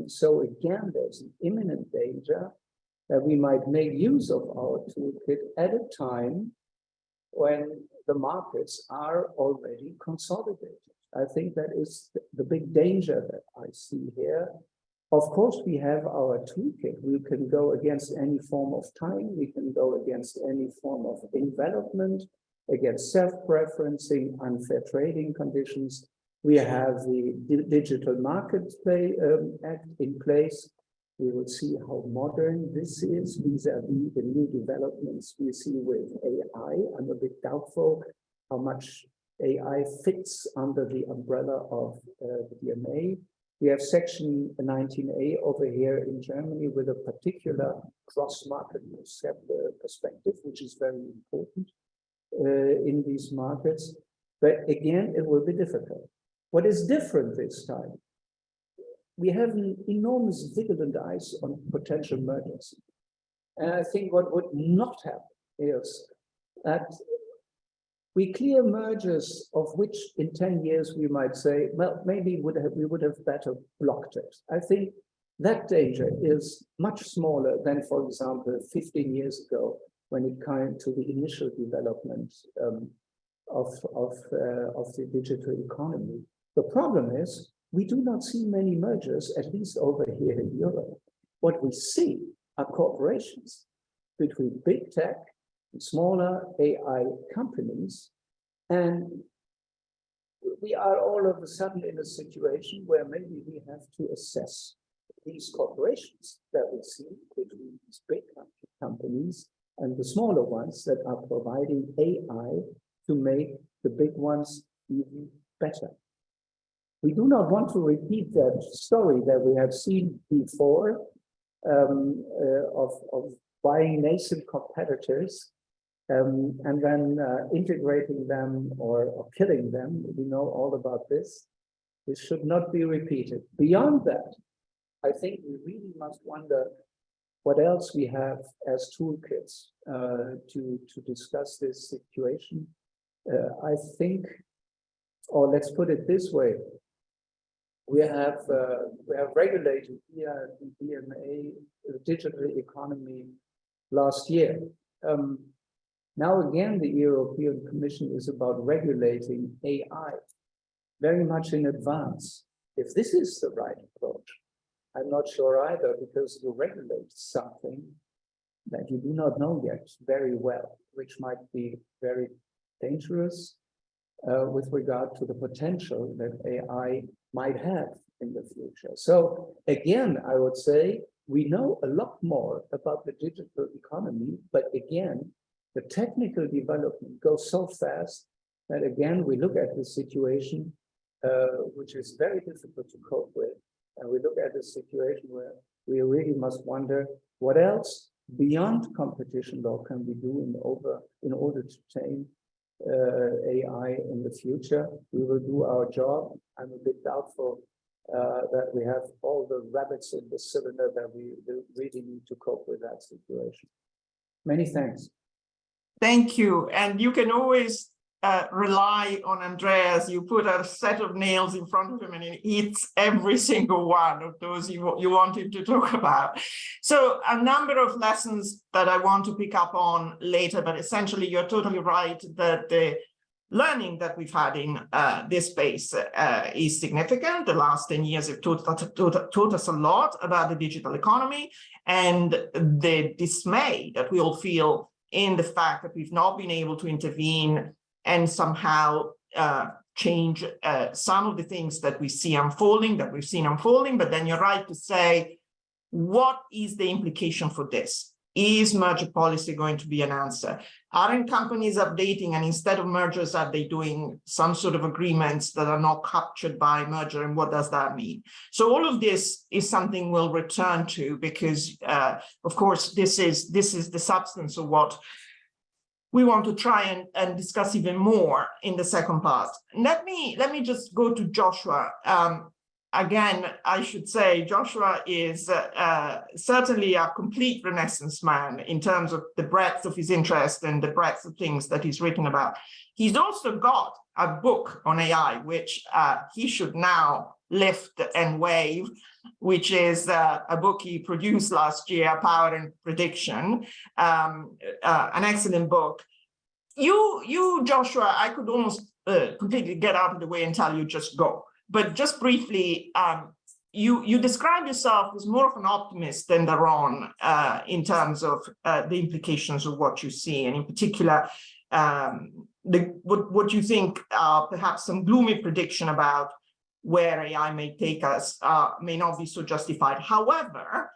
So again, there's an imminent danger that we might make use of our toolkit at a time when the markets are already consolidated. I think that is the big danger that I see here. Of course, we have our toolkit. We can go against any form of time. We can go against any form of envelopment, against self-preferencing, unfair trading conditions. We have the Digital Markets Act in place. We will see how modern this is vis-a-vis the new developments we see with AI. I'm a bit doubtful how much AI fits under the umbrella of the DMA. We have Section 19A over here in Germany with a particular cross-market perspective, which is very important in these markets. But again, it will be difficult. What is different this time? We have an enormous vigilant eyes on potential mergers. And I think what would not happen is that we clear mergers of which in 10 years we might say, well, maybe we would have better blocked it. I think that danger is much smaller than, for example, 15 years ago, when it came to the initial development of the digital economy. The problem is we do not see many mergers, at least over here in Europe. What we see are corporations between big tech and smaller AI companies. And we are all of a sudden in a situation where maybe we have to assess these corporations that we see between these big companies and the smaller ones that are providing AI to make the big ones even better. We do not want to repeat that story that we have seen before of buying nascent competitors and then integrating them or killing them. We know all about this. This should not be repeated. Beyond that, I think we really must wonder what else we have as toolkits to discuss this situation. I think, or let's put it this way, we have regulated via the DMA, the digital economy, last year. Now again, the European Commission is about regulating AI very much in advance. If this is the right approach, I'm not sure either, because you regulate something that you do not know yet very well, which might be very dangerous with regard to the potential that AI might have in the future. So again, I would say we know a lot more about the digital economy, but again, the technical development goes so fast that again, we look at the situation, which is very difficult to cope with. And we look at a situation where we really must wonder what else beyond competition law can we do in order to tame AI in the future. We will do our job. I'm a bit doubtful that we have all the rabbits in the cylinder that we really need to cope with that situation. Many thanks. Thank you. And you can always rely on Andreas. You put a set of nails in front of him and he hits every single one of those you want him to talk about. So a number of lessons that I want to pick up on later, but essentially you're totally right that the learning that we've had in this space is significant. The last 10 years have taught us a lot about the digital economy, and the dismay that we all feel in the fact that we've not been able to intervene and somehow change some of the things that we see unfolding, that we've seen unfolding. But then you're right to say, what is the implication for this? Is merger policy going to be an answer? Aren't companies updating, and instead of mergers, are they doing some sort of agreements that are not captured by merger, and what does that mean? So all of this is something we'll return to, because of course this is the substance of what we want to try and discuss even more in the second part. Let me just go to Joshua. Again, I should say Joshua is certainly a complete Renaissance man in terms of the breadth of his interest and the breadth of things that he's written about. He's also got a book on AI, which he should now lift and wave, which is a book he produced last year, Power and Prediction, an excellent book. You, Joshua, I could almost completely get out of the way and tell you just go. But just briefly, you describe yourself as more of an optimist than Daron in terms of the implications of what you see, and in particular, what you think perhaps some gloomy prediction about where AI may take us may not be so justified. However,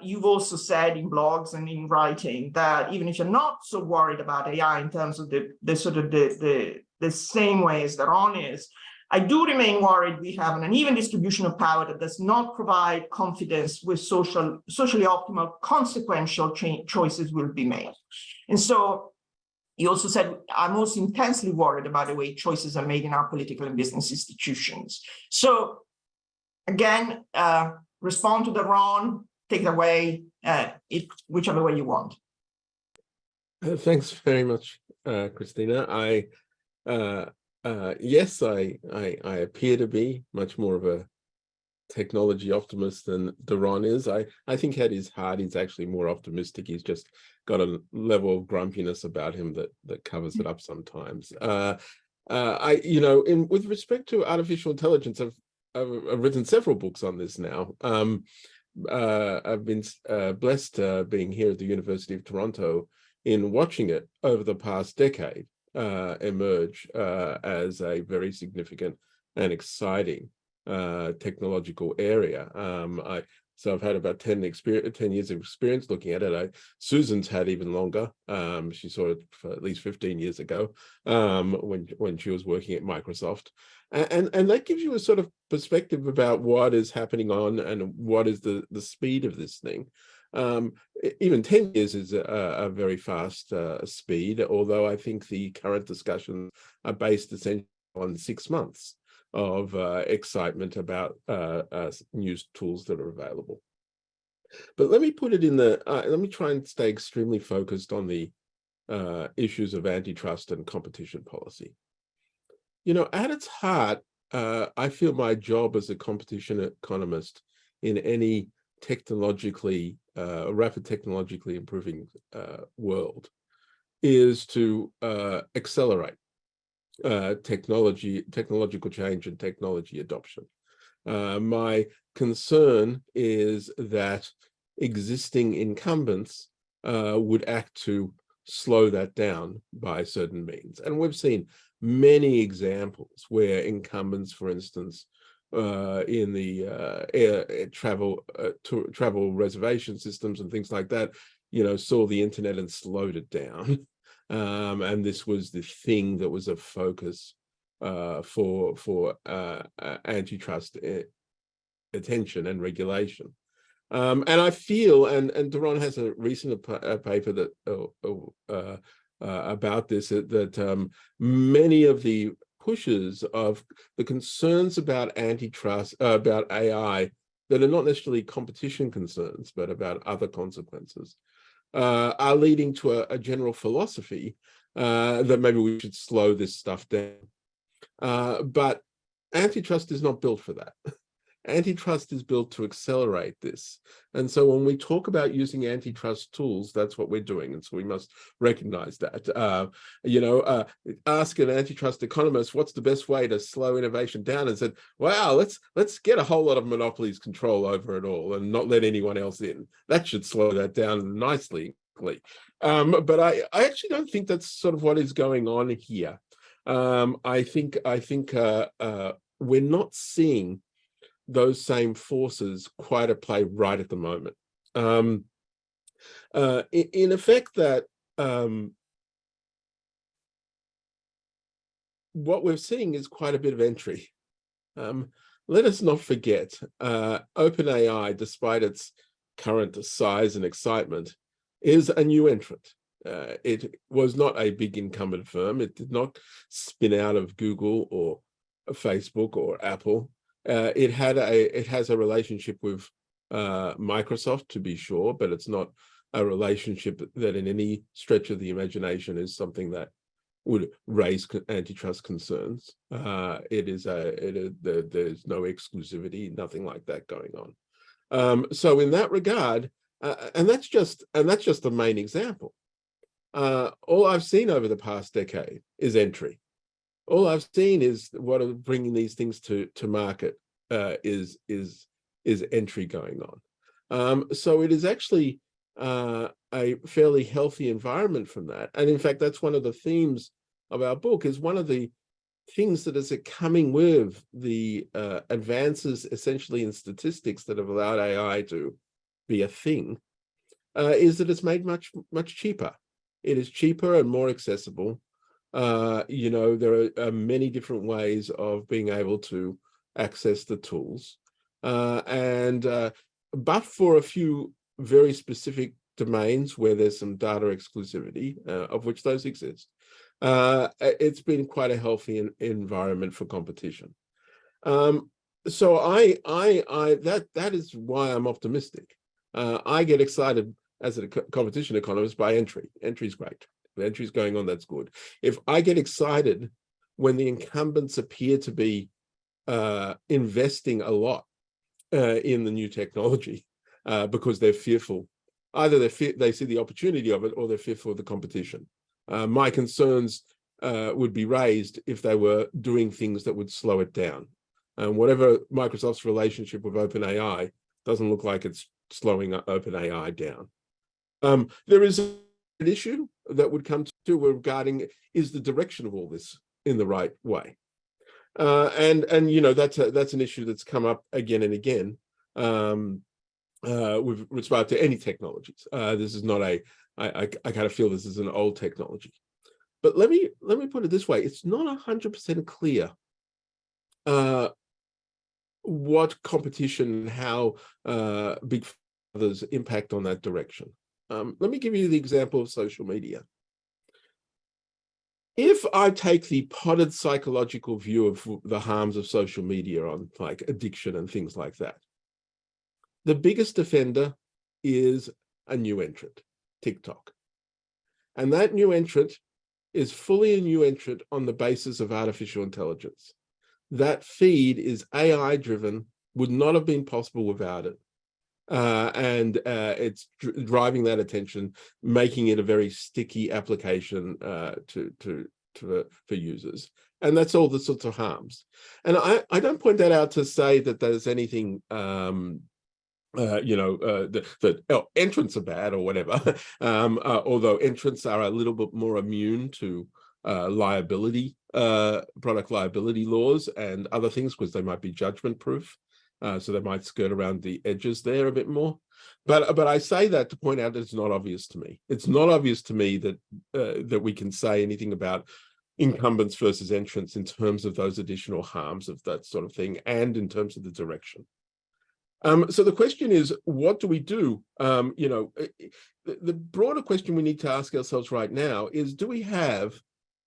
you've also said in blogs and in writing that even if you're not so worried about AI in terms of the same way as Daron is, I do remain worried we have an uneven distribution of power that does not provide confidence with socially optimal consequential choices will be made. And so he also said, I'm also intensely worried about the way choices are made in our political and business institutions. So again, respond to Daron, take it away, whichever way you want. Thanks very much, Christina. Yes, I appear to be much more of a technology optimist than Daron is. I think at his heart, he's actually more optimistic. He's just got a level of grumpiness about him that covers it up sometimes. With respect to artificial intelligence, I've written several books on this now. I've been blessed being here at the University of Toronto in watching it over the past decade emerge as a very significant and exciting technological area. So I've had about 10 years of experience looking at it. Susan's had even longer. She saw it for at least 15 years ago when she was working at Microsoft. And that gives you a sort of perspective about what is happening on and what is the speed of this thing. Even 10 years is a very fast speed, although I think the current discussions are based essentially on 6 months of excitement about new tools that are available. But let me put it in let me try and stay extremely focused on the issues of antitrust and competition policy. At its heart, I feel my job as a competition economist in any rapid technologically improving world is to accelerate technological change and technology adoption. My concern is that existing incumbents would act to slow that down by certain means. And we've seen many examples where incumbents, for instance, in the travel reservation systems and things like that, saw the internet and slowed it down. And this was the thing that was a focus for antitrust attention and regulation. And I feel, and Daron has a recent paper that about this, that many of the pushes of the concerns about antitrust, about AI, that are not necessarily competition concerns, but about other consequences, are leading to a general philosophy that maybe we should slow this stuff down. But antitrust is not built for that. Antitrust is built to accelerate this. And so when we talk about using antitrust tools, that's what we're doing. And so we must recognize that. Ask an antitrust economist, what's the best way to slow innovation down? And said, wow, let's get a whole lot of monopolies control over it all and not let anyone else in. That should slow that down nicely. But I actually don't think that's sort of what is going on here. I think we're not seeing those same forces quite at play right at the moment. In effect, that what we're seeing is quite a bit of entry. Let us not forget, OpenAI, despite its current size and excitement, is a new entrant. It was not a big incumbent firm. It did not spin out of Google or Facebook or Apple. It has a relationship with Microsoft, to be sure, but it's not a relationship that in any stretch of the imagination is something that would raise antitrust concerns. There's no exclusivity, nothing like that going on. So in that regard, and that's just the main example. All I've seen over the past decade is entry. All I've seen is what are bringing these things to market is entry going on. So it is actually a fairly healthy environment from that. And in fact, that's one of the themes of our book, is one of the things that is coming with the advances essentially in statistics that have allowed AI to be a thing, is that it's made much cheaper. It is cheaper and more accessible. There are many different ways of being able to access the tools. But for a few very specific domains where there's some data exclusivity, of which those exist, it's been quite a healthy environment for competition. So that is why I'm optimistic. I get excited as a competition economist by entry. Entry is great. If entry's going on, that's good. If I get excited when the incumbents appear to be investing a lot in the new technology because they're fearful. Either they see the opportunity of it, or they're fearful of the competition. My concerns would be raised if they were doing things that would slow it down. And whatever Microsoft's relationship with OpenAI doesn't look like it's slowing OpenAI down. There is an issue that would come to regarding, is the direction of all this in the right way? And you know, that's an issue that's come up again and again with respect to any technologies. This is not I kind of feel this is an old technology. But let me put it this way: it's not 100% clear what competition, how big others impact on that direction. Let me give you the example of social media. If I take the potted psychological view of the harms of social media on like addiction and things like that, the biggest offender is a new entrant, TikTok. And that new entrant is fully a new entrant on the basis of artificial intelligence. That feed is AI driven, would not have been possible without it. And it's driving that attention, making it a very sticky application for users. And that's all the sorts of harms. And I don't point that out to say that there's anything that entrants are bad or whatever, although entrants are a little bit more immune to liability, product liability laws and other things, because they might be judgment proof. So they might skirt around the edges there a bit more. But I say that to point out that it's not obvious to me. It's not obvious to me that that we can say anything about incumbents versus entrants in terms of those additional harms of that sort of thing, and in terms of the direction. So the question is, what do we do? The broader question we need to ask ourselves right now is, do we have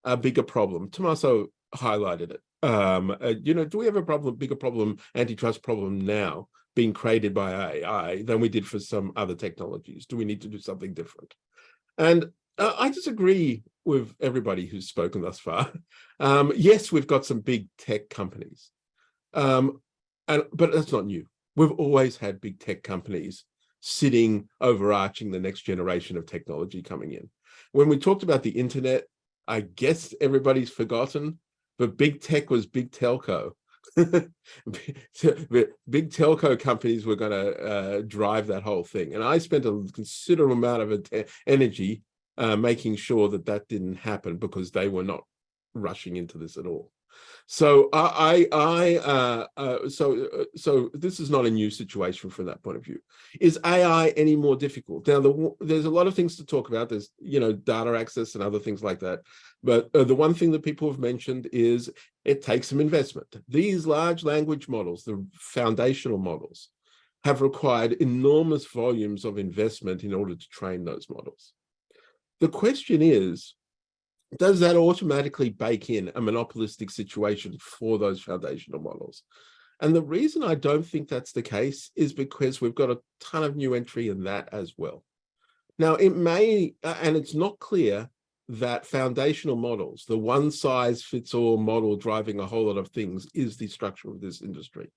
a bigger problem? Tommaso highlighted it. Do we have a bigger problem, antitrust problem now being created by AI than we did for some other technologies? Do we need to do something different? And I disagree with everybody who's spoken thus far. Yes, we've got some big tech companies, but that's not new. We've always had big tech companies sitting overarching the next generation of technology coming in. When we talked about the internet, I guess everybody's forgotten, but big tech was big telco. Big telco companies were going to drive that whole thing. And I spent a considerable amount of energy making sure that that didn't happen, because they were not rushing into this at all. So so this is not a new situation from that point of view. Is AI any more difficult? Now, there's a lot of things to talk about. There's, data access and other things like that. But the one thing that people have mentioned is it takes some investment. These large language models, the foundational models, have required enormous volumes of investment in order to train those models. The question is, does that automatically bake in a monopolistic situation for those foundational models? And the reason I don't think that's the case is because we've got a ton of new entry in that as well. Now, it may, and it's not clear that foundational models, the one-size-fits-all model driving a whole lot of things, is the structure of this industry.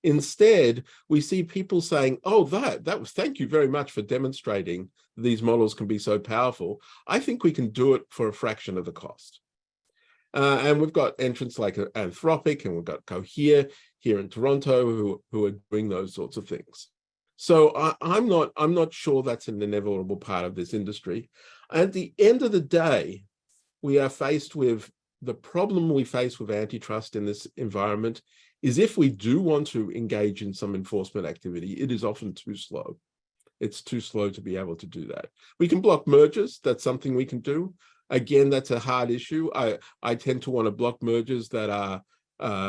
Instead, we see people saying, oh, that was, thank you very much for demonstrating these models can be so powerful. I think we can do it for a fraction of the cost. And we've got entrants like Anthropic, and we've got Cohere here in Toronto who are doing those sorts of things. So I'm not sure that's an inevitable part of this industry. At the end of the day, we are faced with the problem we face with antitrust in this environment is, if we do want to engage in some enforcement activity, it is often too slow. It's too slow to be able to do that. We can block mergers. That's something we can do. Again, that's a hard issue. I tend to want to block mergers that are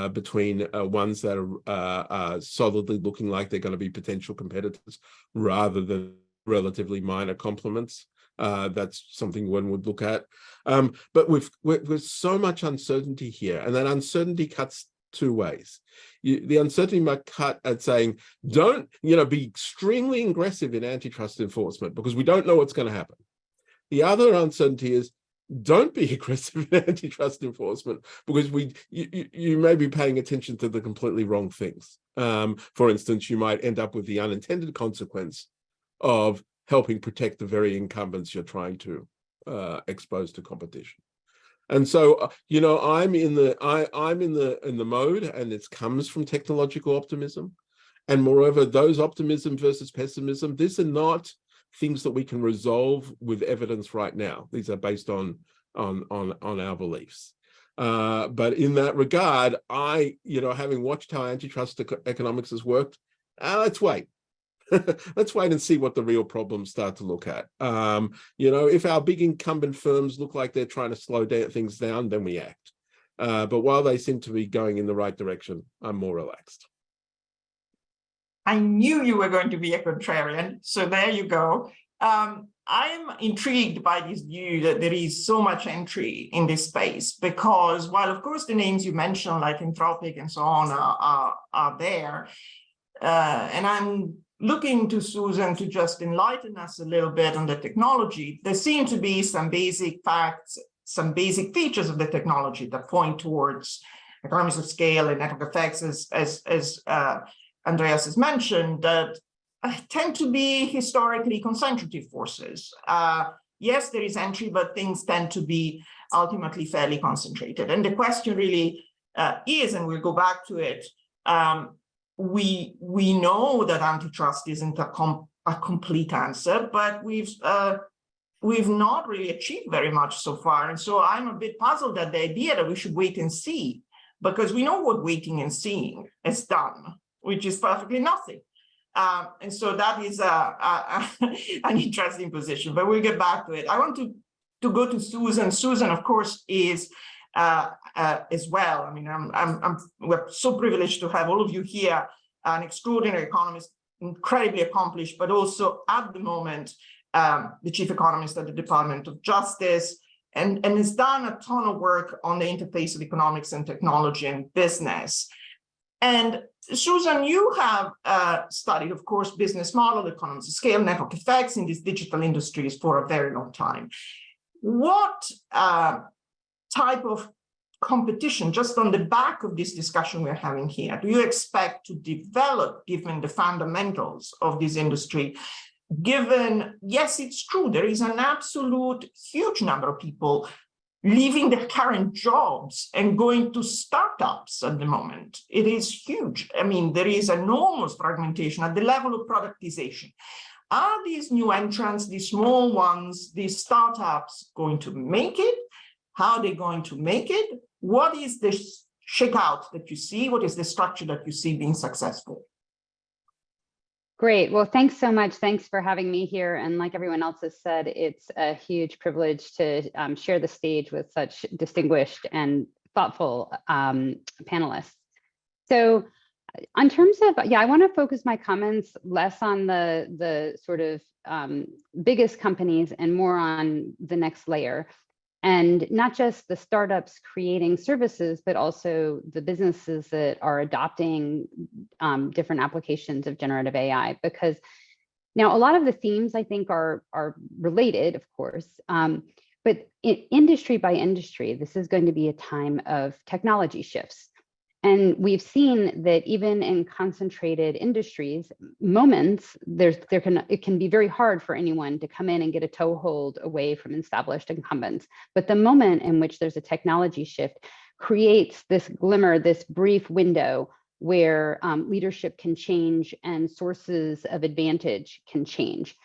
between ones that are solidly looking like they're going to be potential competitors, rather than relatively minor complements. That's something one would look at. But with so much uncertainty here, and that uncertainty cuts two ways. The uncertainty might cut at saying, don't be extremely aggressive in antitrust enforcement because we don't know what's going to happen. The other uncertainty is, don't be aggressive in antitrust enforcement, because you may be paying attention to the completely wrong things. For instance, you might end up with the unintended consequence of helping protect the very incumbents you're trying to expose to competition. And so, you know, I'm in the mode, and it comes from technological optimism. And moreover, those optimism versus pessimism, these are not things that we can resolve with evidence right now. These are based on our beliefs. But in that regard, you know, having watched how antitrust economics has worked, let's wait. Let's wait and see what the real problems start to look at. You know, if our big incumbent firms look like they're trying to slow things down, then we act. But while they seem to be going in the right direction, I'm more relaxed. I knew you were going to be a contrarian, so there you go. I'm intrigued by this view that there is so much entry in this space, because while, of course, the names you mentioned, like Anthropic and so on, are there, and I'm looking to Susan to just enlighten us a little bit on the technology. There seem to be some basic facts, some basic features of the technology that point towards economies of scale and network effects, as Andreas has mentioned, that tend to be historically concentrative forces. Yes, there is entry, but things tend to be ultimately fairly concentrated. And the question really is, and we'll go back to it, we know that antitrust isn't a complete answer, but we've not really achieved very much so far. And so I'm a bit puzzled at the idea that we should wait and see, because we know what waiting and seeing has done, which is perfectly nothing. And so that is an interesting position, but we'll get back to it. I want to go to Susan. Susan, of course, is as well. I mean, we're so privileged to have all of you here, an extraordinary economist, incredibly accomplished, but also at the moment, the chief economist at the Department of Justice, and has done a ton of work on the interface of economics and technology and business. And Susan, you have studied, of course, business model, economies of scale, network effects in these digital industries for a very long time. What type of competition, just on the back of this discussion we're having here, do you expect to develop given the fundamentals of this industry? Given, yes, it's true, there is an absolute huge number of people leaving their current jobs and going to startups at the moment. It is huge. I mean, there is enormous fragmentation at the level of productization. Are these new entrants, these small ones, these startups going to make it? How are they going to make it? What is the shakeout that you see? What is the structure that you see being successful? Great. Well, thanks so much. Thanks for having me here. And like everyone else has said, it's a huge privilege to share the stage with such distinguished and thoughtful panelists. So in terms of, I want to focus my comments less on the sort of biggest companies and more on the next layer. And not just the startups creating services, but also the businesses that are adopting different applications of generative AI. Because now a lot of the themes I think are related, of course, but industry by industry, this is going to be a time of technology shifts. And we've seen that even in concentrated industries, moments, it can be very hard for anyone to come in and get a toehold away from established incumbents. But the moment in which there's a technology shift creates this glimmer, this brief window where leadership can change and sources of advantage can change.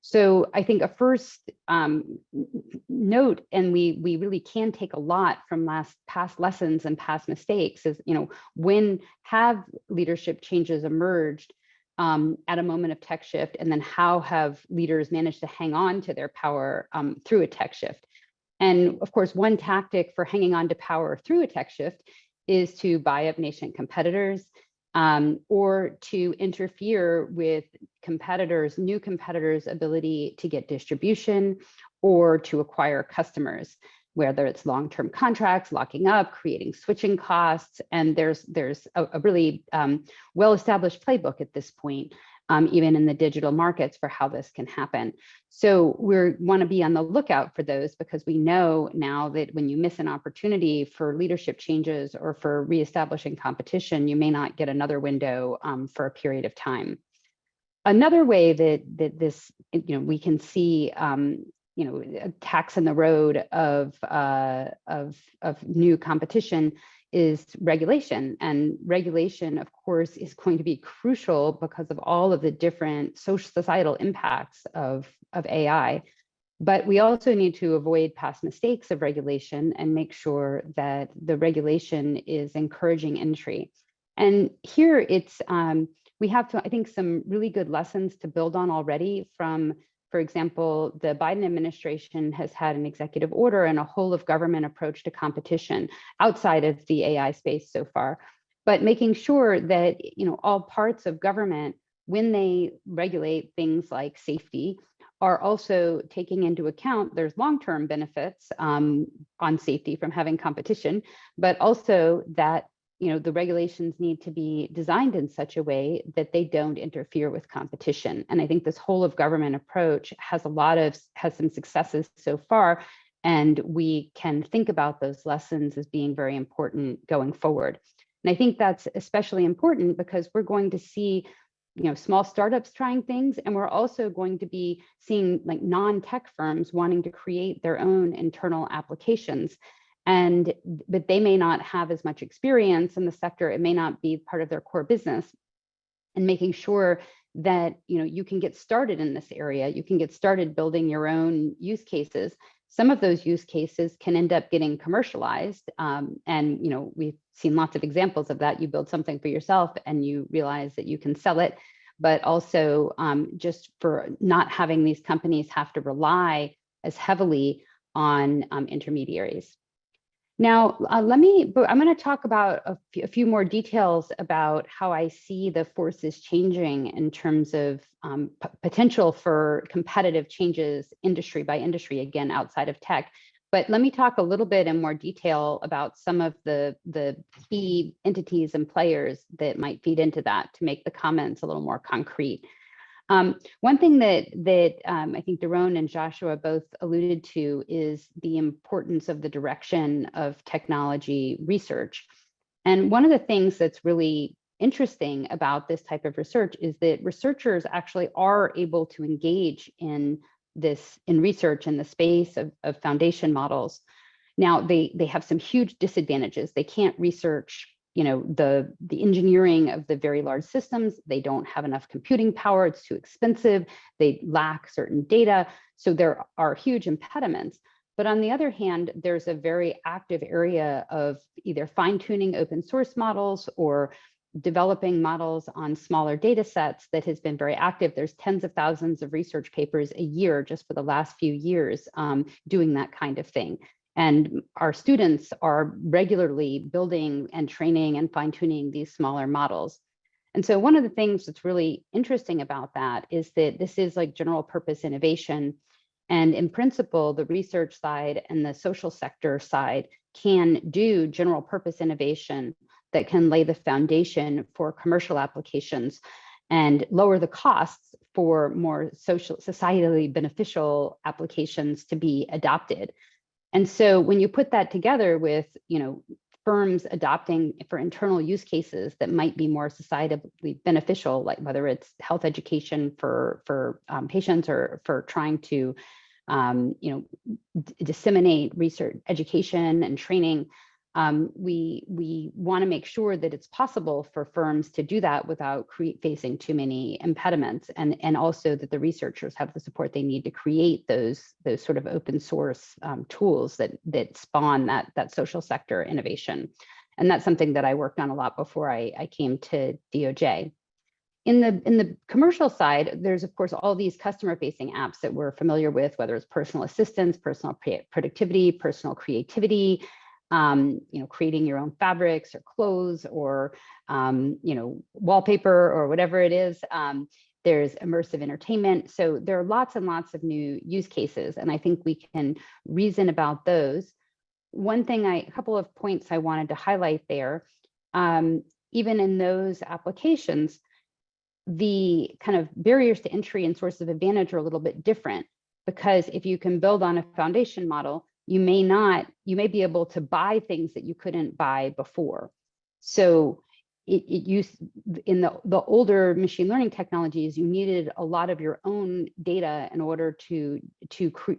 So I think a first note, and we really can take a lot from past lessons and past mistakes, is, when have leadership changes emerged at a moment of tech shift, and then how have leaders managed to hang on to their power through a tech shift? And of course, one tactic for hanging on to power through a tech shift is to buy up nascent competitors, or to interfere with new competitors' ability to get distribution or to acquire customers, whether it's long-term contracts, locking up, creating switching costs. And there's a really well-established playbook at this point even in the digital markets for how this can happen. So we want to be on the lookout for those, because we know now that when you miss an opportunity for leadership changes or for reestablishing competition, you may not get another window for a period of time. Another way that this, we can see, attacks in the road of new competition is regulation. And regulation, of course, is going to be crucial because of all of the different societal impacts of AI. But we also need to avoid past mistakes of regulation and make sure that the regulation is encouraging entry. And here it's, we have, I think, some really good lessons to build on already from, for example, the Biden administration has had an executive order and a whole of government approach to competition outside of the AI space so far, but making sure that, all parts of government, when they regulate things like safety, are also taking into account there's long-term benefits on safety from having competition, but also that the regulations need to be designed in such a way that they don't interfere with competition. And I think this whole of government approach has some successes so far, and we can think about those lessons as being very important going forward. And I think that's especially important because we're going to see small startups trying things, and we're also going to be seeing like non-tech firms wanting to create their own internal applications. But they may not have as much experience in the sector. It may not be part of their core business. And making sure that you can get started in this area, you can get started building your own use cases. Some of those use cases can end up getting commercialized, and we've seen lots of examples of that. You build something for yourself and you realize that you can sell it, but also just for not having these companies have to rely as heavily on intermediaries. Now, I'm going to talk about a few more details about how I see the forces changing in terms of potential for competitive changes industry by industry, again, outside of tech. But let me talk a little bit in more detail about some of the key entities and players that might feed into that to make the comments a little more concrete. One thing that I think Daron and Joshua both alluded to is the importance of the direction of technology research. And one of the things that's really interesting about this type of research is that researchers actually are able to engage in research in the space of foundation models. Now, they have some huge disadvantages. They can't research the engineering of the very large systems. They don't have enough computing power. It's too expensive. They lack certain data. So there are huge impediments. But on the other hand, there's a very active area of either fine-tuning open source models or developing models on smaller data sets that has been very active. There's tens of thousands of research papers a year just for the last few years doing that kind of thing. And our students are regularly building and training and fine-tuning these smaller models. And so one of the things that's really interesting about that is that this is like general purpose innovation. And in principle, the research side and the social sector side can do general purpose innovation that can lay the foundation for commercial applications and lower the costs for more societally beneficial applications to be adopted. And so when you put that together with, firms adopting for internal use cases that might be more societally beneficial, like whether it's health education for patients or for trying to, disseminate research, education and training, we want to make sure that it's possible for firms to do that without facing too many impediments, and also that the researchers have the support they need to create those sort of open source tools that spawn that social sector innovation. And that's something that I worked on a lot before I came to DOJ. In the commercial side, there's of course all these customer facing apps that we're familiar with, whether it's personal assistance, personal productivity, personal creativity, creating your own fabrics or clothes or, wallpaper or whatever it is. There's immersive entertainment. So there are lots and lots of new use cases, and I think we can reason about those. A couple of points I wanted to highlight there, even in those applications, the kind of barriers to entry and source of advantage are a little bit different, because if you can build on a foundation model, you may be able to buy things that you couldn't buy before. So it used in the older machine learning technologies, you needed a lot of your own data in order to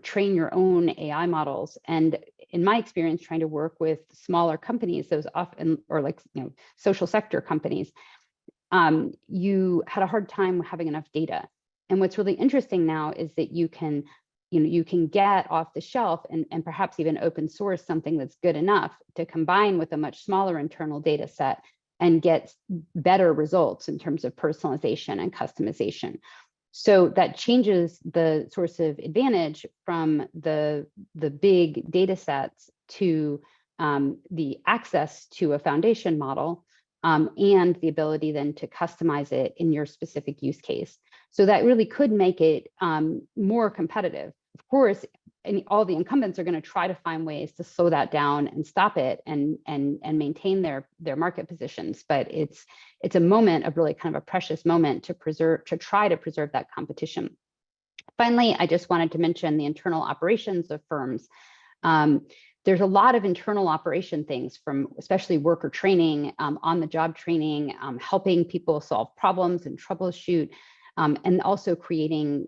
train your own AI models. And in my experience, trying to work with smaller companies, those often, or like, social sector companies, you had a hard time having enough data. And what's really interesting now is that you can get off the shelf and perhaps even open source something that's good enough to combine with a much smaller internal data set and get better results in terms of personalization and customization. So that changes the source of advantage from the big data sets to the access to a foundation model, and the ability then to customize it in your specific use case. So that really could make it more competitive. Of course, and all the incumbents are going to try to find ways to slow that down and stop it and maintain their market positions. But it's a moment of really kind of a precious moment to try to preserve that competition. Finally, I just wanted to mention the internal operations of firms. There's a lot of internal operation things, from especially worker training, on-the-job training, helping people solve problems and troubleshoot, and also creating,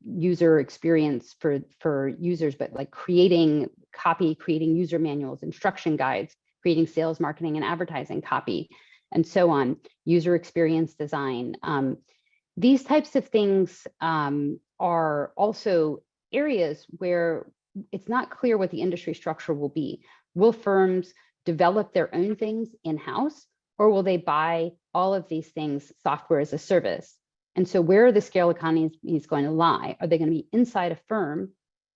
user experience for users, but like creating copy, creating user manuals, instruction guides, creating sales, marketing, and advertising copy, and so on, user experience design. These types of things are also areas where it's not clear what the industry structure will be. Will firms develop their own things in-house, or will they buy all of these things software as a service? And so where are the scale economies going to lie? Are they going to be inside a firm,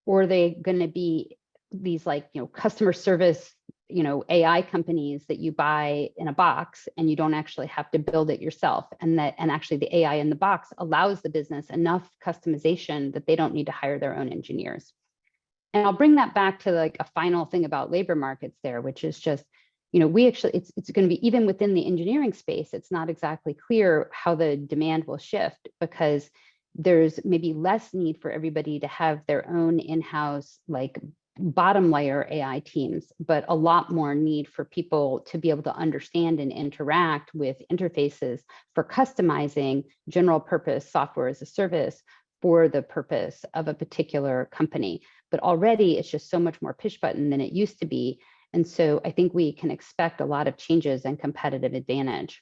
or are they going to be these customer service, AI companies that you buy in a box and you don't actually have to build it yourself? And actually the AI in the box allows the business enough customization that they don't need to hire their own engineers. And I'll bring that back to like a final thing about labor markets there, which is just, it's going to be, even within the engineering space, it's not exactly clear how the demand will shift, because there's maybe less need for everybody to have their own in-house, like bottom layer AI teams, but a lot more need for people to be able to understand and interact with interfaces for customizing general purpose software as a service for the purpose of a particular company. But already it's just so much more push button than it used to be. And so I think we can expect a lot of changes and competitive advantage.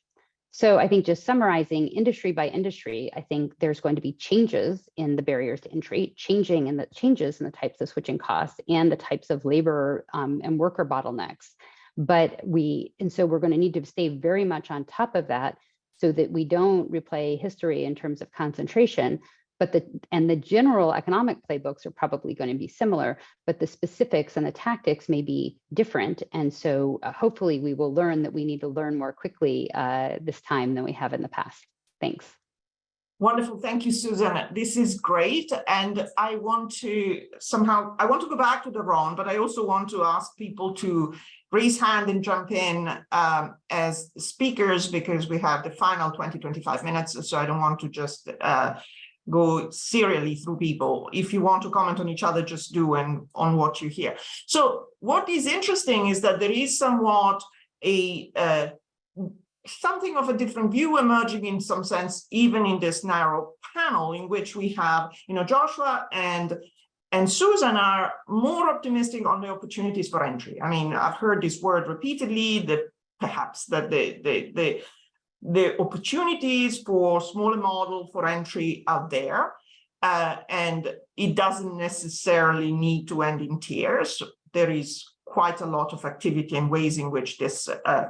So I think, just summarizing industry by industry, I think there's going to be changes in the barriers to entry, changes in the types of switching costs and the types of labor and worker bottlenecks. So we're going to need to stay very much on top of that so that we don't replay history in terms of concentration. But the general economic playbooks are probably going to be similar, but the specifics and the tactics may be different. And so hopefully we will learn that we need to learn more quickly this time than we have in the past. Thanks. Wonderful. Thank you, Susan. This is great. And I want to go back to Daron, but I also want to ask people to raise hand and jump in as speakers, because we have the final 20-25 minutes. So I don't want to just go serially through people. If you want to comment on each other, just do, and on what you hear. So what is interesting is that there is somewhat something of a different view emerging in some sense, even in this narrow panel, in which we have, Joshua and Susan are more optimistic on the opportunities for entry. I mean, I've heard this word repeatedly, that perhaps that the opportunities for smaller model for entry are there, and it doesn't necessarily need to end in tears. There is quite a lot of activity and ways in which this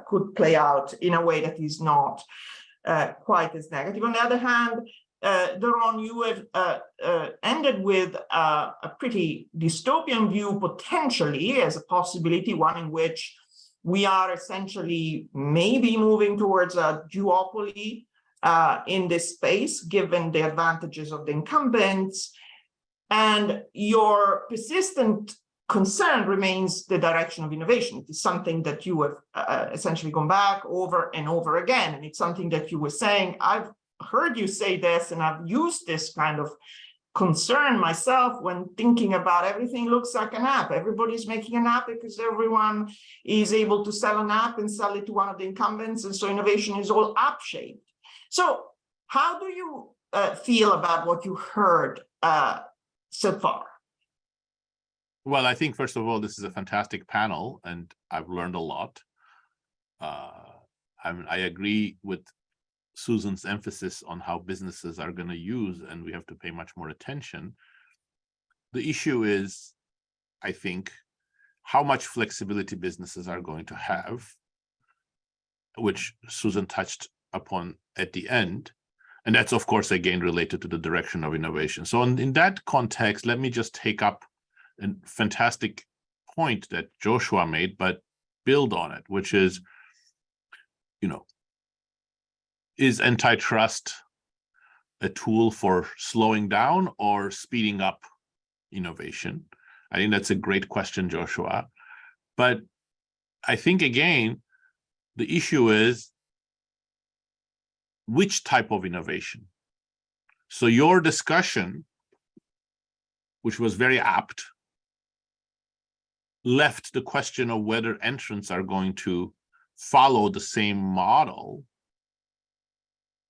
could play out in a way that is not quite as negative. On the other hand, Daron, you have ended with a pretty dystopian view, potentially, as a possibility, one in which we are essentially maybe moving towards a duopoly in this space, given the advantages of the incumbents. And your persistent concern remains the direction of innovation. It is something that you have essentially gone back over and over again. And it's something that you were saying, I've heard you say this, and I've used this kind of concern myself when thinking about everything looks like an app. Everybody's making an app because everyone is able to sell an app and sell it to one of the incumbents. And so innovation is all app shaped. So how do you feel about what you heard so far? Well, I think, first of all, this is a fantastic panel, and I've learned a lot. I agree with Susan's emphasis on how businesses are going to use, and we have to pay much more attention. The issue is, I think, how much flexibility businesses are going to have, which Susan touched upon at the end. And that's, of course, again, related to the direction of innovation. So in that context, let me just take up a fantastic point that Joshua made, but build on it, which is, is antitrust a tool for slowing down or speeding up innovation? I think that's a great question, Joshua. But I think, again, the issue is which type of innovation. So your discussion, which was very apt, left the question of whether entrants are going to follow the same model,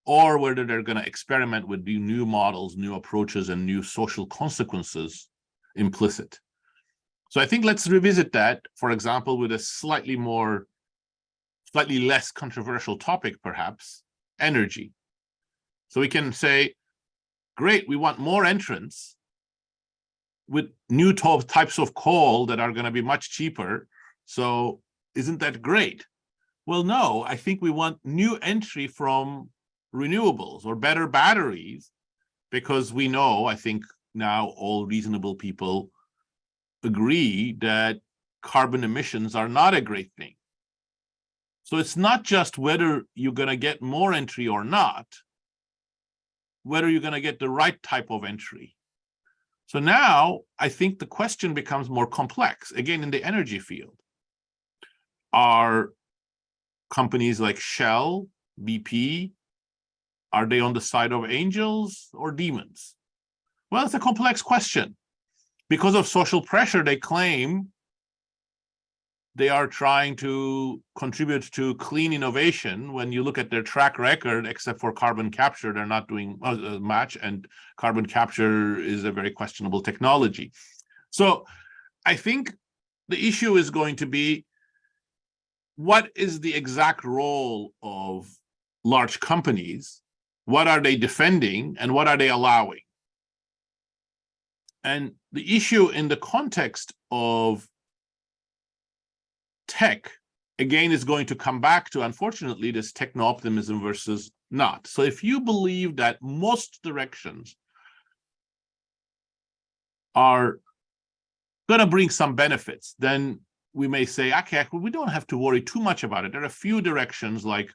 or whether they're going to experiment with new models, new approaches, and new social consequences implicit. So I think let's revisit that, for example, with a slightly less controversial topic, perhaps, energy. So we can say, great, we want more entrants with new types of coal that are going to be much cheaper. So isn't that great? Well, no, I think we want new entry from renewables or better batteries, because we know, I think now all reasonable people agree that carbon emissions are not a great thing. So it's not just whether you're going to get more entry or not, whether you're going to get the right type of entry. So now I think the question becomes more complex, again, in the energy field. Are companies like Shell, BP, are they on the side of angels or demons? Well, it's a complex question. Because of social pressure, they claim they are trying to contribute to clean innovation. When you look at their track record, except for carbon capture, they're not doing much, and carbon capture is a very questionable technology. So I think the issue is going to be, what is the exact role of large companies? What are they defending, and what are they allowing? And the issue in the context of tech, again, is going to come back to, unfortunately, this techno-optimism versus not. So if you believe that most directions are going to bring some benefits, then we may say, okay, we don't have to worry too much about it. There are a few directions like,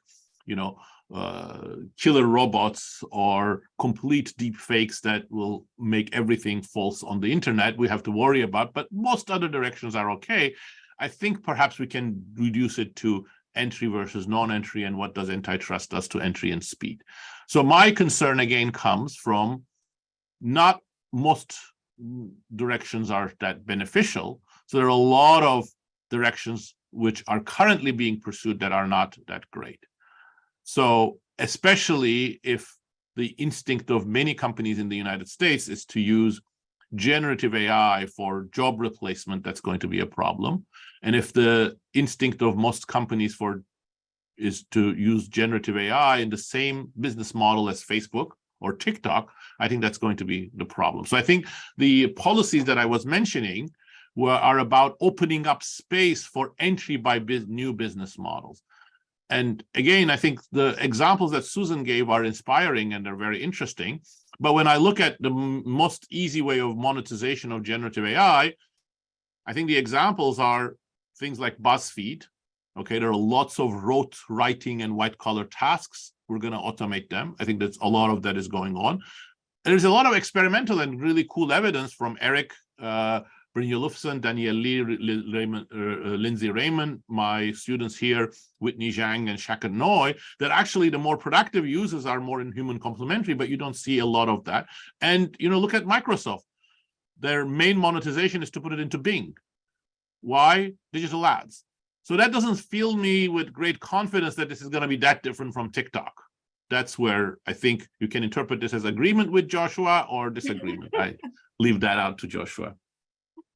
killer robots or complete deep fakes that will make everything false on the internet we have to worry about, but most other directions are okay. I think perhaps we can reduce it to entry versus non-entry, and what does antitrust does to entry and speed. So my concern again comes from not most directions are that beneficial. So there are a lot of directions which are currently being pursued that are not that great. So especially if the instinct of many companies in the United States is to use generative AI for job replacement, that's going to be a problem. And if the instinct of most companies is to use generative AI in the same business model as Facebook or TikTok, I think that's going to be the problem. So I think the policies that I was mentioning are about opening up space for entry by new business models. And again, I think the examples that Susan gave are inspiring and they're very interesting. But when I look at the most easy way of monetization of generative AI, I think the examples are things like BuzzFeed. Okay, there are lots of rote writing and white-collar tasks. We're going to automate them. I think that's a lot of that is going on. There's a lot of experimental and really cool evidence from Eric Brynja Lufsen, Danielle Lee, Lindsay Raymond, my students here, Whitney Zhang and Shakar Noy, that actually the more productive uses are more in human complementary, but you don't see a lot of that. And, look at Microsoft. Their main monetization is to put it into Bing. Why? Digital ads. So that doesn't fill me with great confidence that this is going to be that different from TikTok. That's where I think you can interpret this as agreement with Joshua or disagreement. I leave that out to Joshua.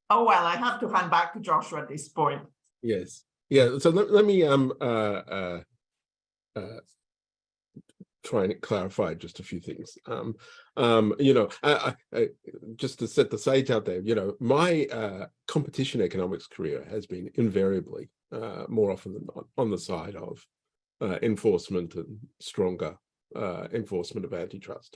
Oh, well, I have to hand back to Joshua at this point. Yes. Yeah. So let me try and clarify just a few things. Just to set the stage out there, my competition economics career has been invariably more often than not on the side of enforcement and stronger enforcement of antitrust.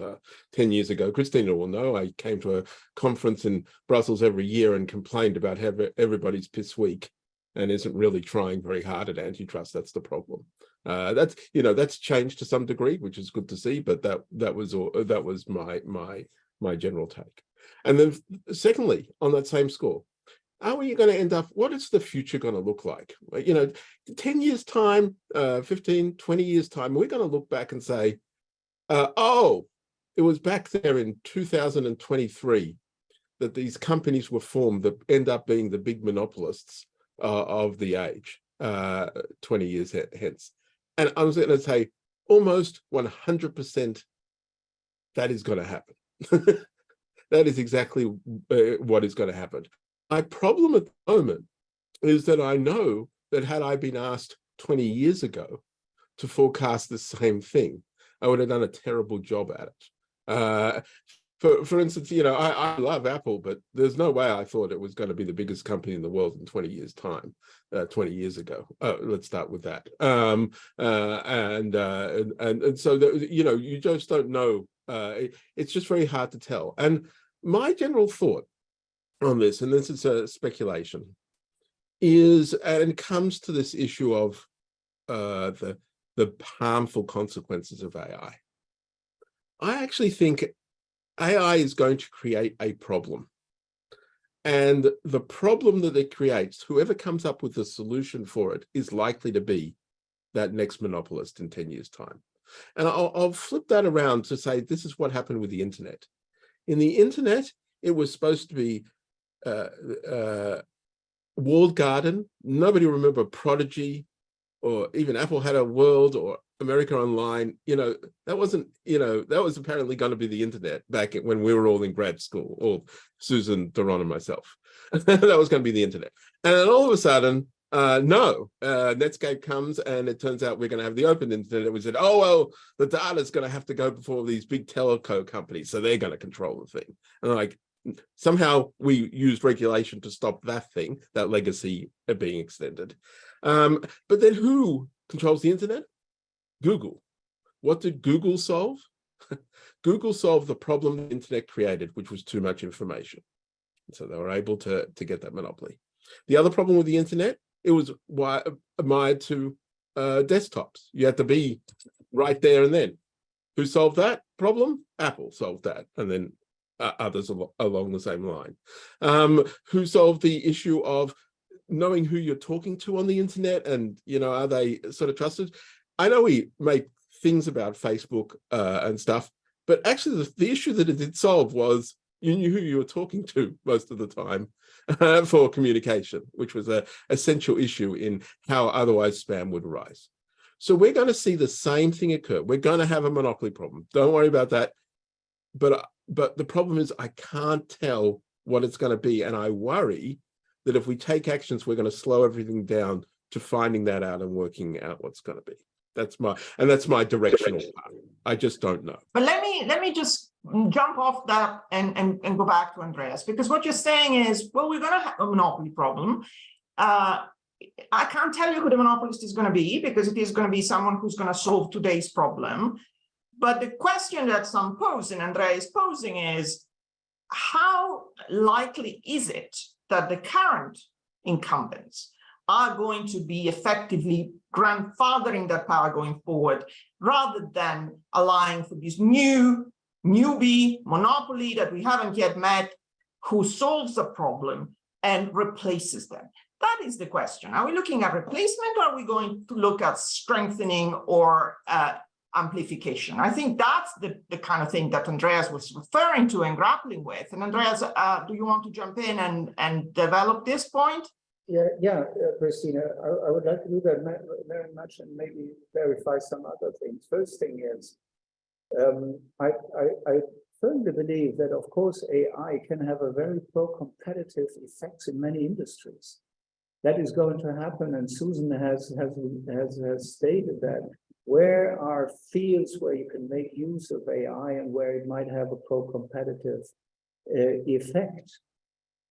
10 years ago, Christina will know, I came to a conference in Brussels every year and complained about how everybody's piss weak and isn't really trying very hard at antitrust. That's the problem. That's changed to some degree, which is good to see, but that was my general take. And then secondly, on that same score, how are you going to end up? What is the future going to look like? 10 years time, 15, 20 years time, we're going to look back and say, it was back there in 2023 that these companies were formed that end up being the big monopolists of the age 20 years hence. And I was going to say almost 100% that is going to happen. That is exactly what is going to happen. My problem at the moment is that I know that had I been asked 20 years ago to forecast the same thing, I would have done a terrible job at it. For instance, I love Apple, but there's no way I thought it was going to be the biggest company in the world in 20 years' time, 20 years ago. Let's start with that. And so, you just don't know. It's just very hard to tell. And my general thought on this, and this is a speculation, and comes to this issue of the harmful consequences of AI. I actually think AI is going to create a problem. And the problem that it creates, whoever comes up with a solution for it is likely to be that next monopolist in 10 years' time. And I'll flip that around to say, this is what happened with the internet. In the internet, it was supposed to be walled garden. Nobody remember Prodigy, or even Apple had a world, or America Online. That wasn't, that was apparently going to be the internet back when we were all in grad school, or Susan, Daron, and myself. That was going to be the internet. And then all of a sudden, Netscape comes, and it turns out we're going to have the open internet. And we said, the data is going to have to go before these big telco companies, so they're going to control the thing. And somehow we used regulation to stop that thing, that legacy being extended. But then who controls the internet? Google. What did Google solve? Google solved the problem the internet created, which was too much information. So they were able to get that monopoly. The other problem with the internet, it was wired to desktops. You had to be right there and then. Who solved that problem? Apple solved that, and then others along the same line. Who solved the issue of knowing who you're talking to on the internet, and are they sort of trusted? I know we make things about Facebook and stuff, but actually the issue that it did solve was you knew who you were talking to most of the time for communication, which was an essential issue in how otherwise spam would arise. So we're going to see the same thing occur. We're going to have a monopoly problem. Don't worry about that. But the problem is I can't tell what it's going to be. And I worry that if we take actions, we're going to slow everything down to finding that out and working out what's going to be. That's my directional part. I just don't know. But let me just jump off that and go back to Andreas, because what you're saying is, well, we're going to have a monopoly problem. I can't tell you who the monopolist is going to be, because it is going to be someone who's going to solve today's problem. But the question that some pose, and Andrea is posing, is how likely is it that the current incumbents are going to be effectively grandfathering that power going forward, rather than allowing for this newbie monopoly that we haven't yet met, who solves the problem, and replaces them? That is the question. Are we looking at replacement, or are we going to look at strengthening or amplification? I think that's the kind of thing that Andreas was referring to and grappling with. And Andreas, do you want to jump in and develop this point? Yeah, Christina, I would like to do that very much and maybe verify some other things. First thing is, I firmly believe that, of course, AI can have a very pro-competitive effects in many industries. That is going to happen, and Susan has stated that. Where are fields where you can make use of AI and where it might have a pro-competitive effect?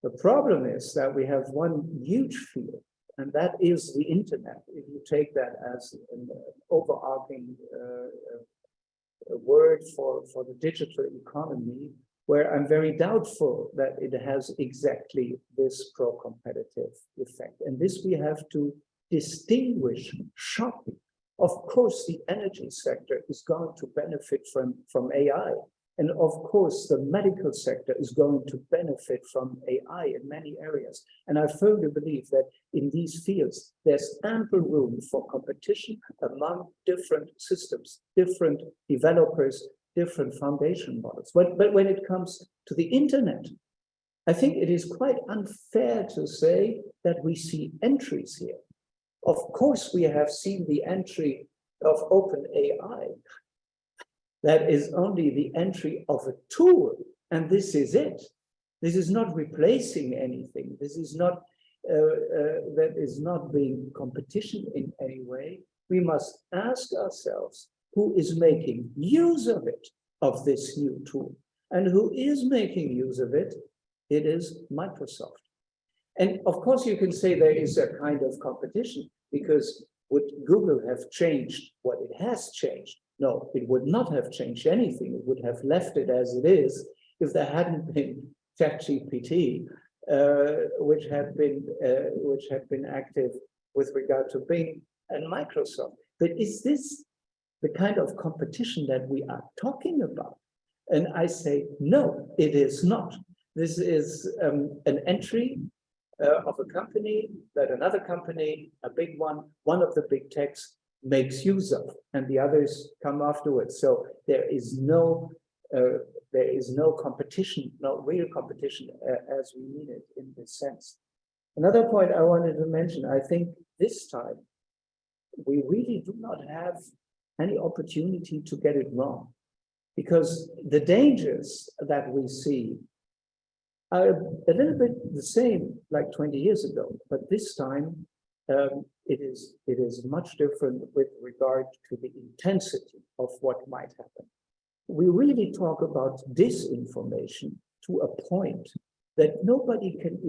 The problem is that we have one huge field, and that is the internet. If you take that as an overarching word for the digital economy, where I'm very doubtful that it has exactly this pro-competitive effect. And this we have to distinguish sharply. Of course, the energy sector is going to benefit from AI. And of course, the medical sector is going to benefit from AI in many areas. And I firmly believe that in these fields, there's ample room for competition among different systems, different developers, different foundation models. But when it comes to the internet, I think it is quite unfair to say that we see entries here. Of course, we have seen the entry of OpenAI. That is only the entry of a tool, and this is it. This is not replacing anything. This is not, that is not being competition in any way. We must ask ourselves, who is making use of it, of this new tool? And who is making use of it? It is Microsoft. And of course, you can say there is a kind of competition, because would Google have changed what it has changed? No, it would not have changed anything. It would have left it as it is if there hadn't been ChatGPT, which had been active with regard to Bing and Microsoft. But is this the kind of competition that we are talking about? And I say, no, it is not. This is an entry of a company that another company, a big one of the big techs, makes use of, and the others come afterwards. So there is no competition, no real competition as we need it in this sense. Another point I wanted to mention, I think this time we really do not have any opportunity to get it wrong, because the dangers that we see are a little bit the same like 20 years ago, but this time it is much different with regard to the intensity of what might happen. We really talk about disinformation to a point that nobody can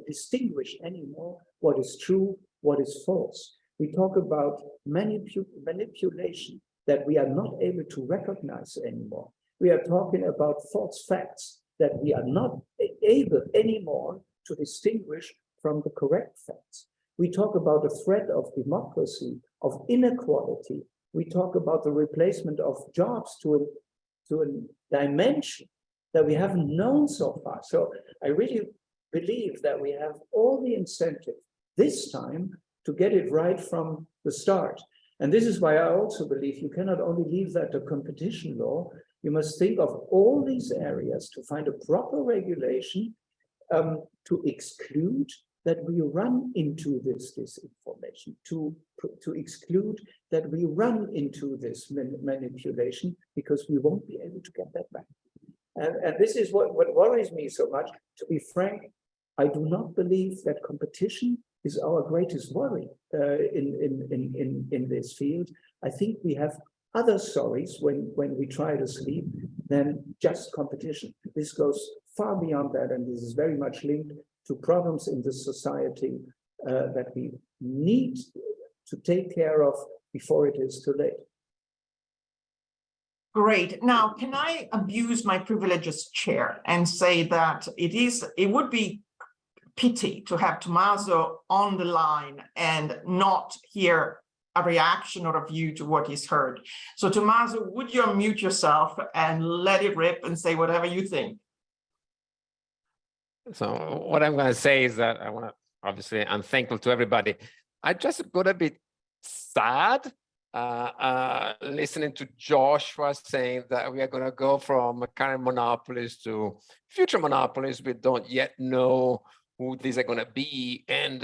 distinguish anymore what is true, what is false. We talk about manipulation that we are not able to recognize anymore. We are talking about false facts that we are not able anymore to distinguish from the correct facts. We talk about the threat of democracy, of inequality. We talk about the replacement of jobs to a dimension that we haven't known so far. So I really believe that we have all the incentive this time to get it right from the start. And this is why I also believe you cannot only leave that to competition law. You must think of all these areas to find a proper regulation to exclude that we run into this disinformation, to exclude that we run into this manipulation, because we won't be able to get that back. And this is what worries me so much. To be frank, I do not believe that competition is our greatest worry in this field. I think we have other stories when we try to sleep than just competition. This goes far beyond that, and this is very much linked to problems in the society that we need to take care of before it is too late. Great. Now, can I abuse my privilege as chair and say that it would be pity to have Tommaso on the line and not hear a reaction or a view to what he's heard. So Tommaso, would you unmute yourself and let it rip and say whatever you think? So what I'm going to say is that I want to, obviously, I'm thankful to everybody. I just got a bit sad listening to Joshua saying that we are going to go from current monopolies to future monopolies. We don't yet know who these are going to be. And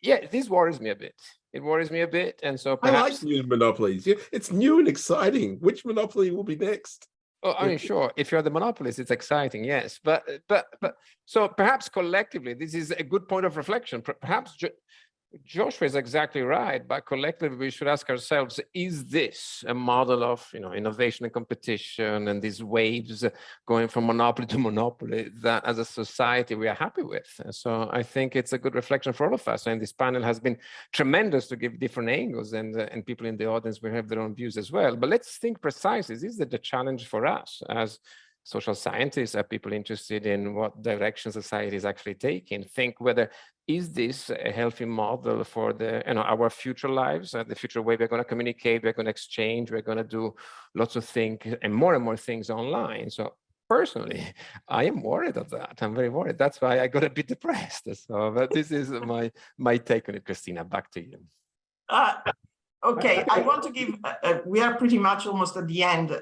yeah, this worries me a bit. It worries me a bit. And so perhaps I like new monopolies. Yeah, it's new and exciting. Which monopoly will be next? Oh, I mean, sure. If you're the monopolist, it's exciting, yes. But so perhaps collectively, this is a good point of reflection. Perhaps Joshua is exactly right. But collectively, we should ask ourselves: is this a model of innovation and competition, and these waves going from monopoly to monopoly that, as a society, we are happy with? And so I think it's a good reflection for all of us. And this panel has been tremendous to give different angles, and people in the audience will have their own views as well. But let's think precisely: is the challenge for us as social scientists, are people interested in what direction society is actually taking? Think whether is this a healthy model for the our future lives, the future way we're going to communicate, we're going to exchange, we're going to do lots of things and more things online. So personally, I am worried of that. I'm very worried. That's why I got a bit depressed. So but this is my take on it. Christina, back to you. Okay, I want to give, we are pretty much almost at the end.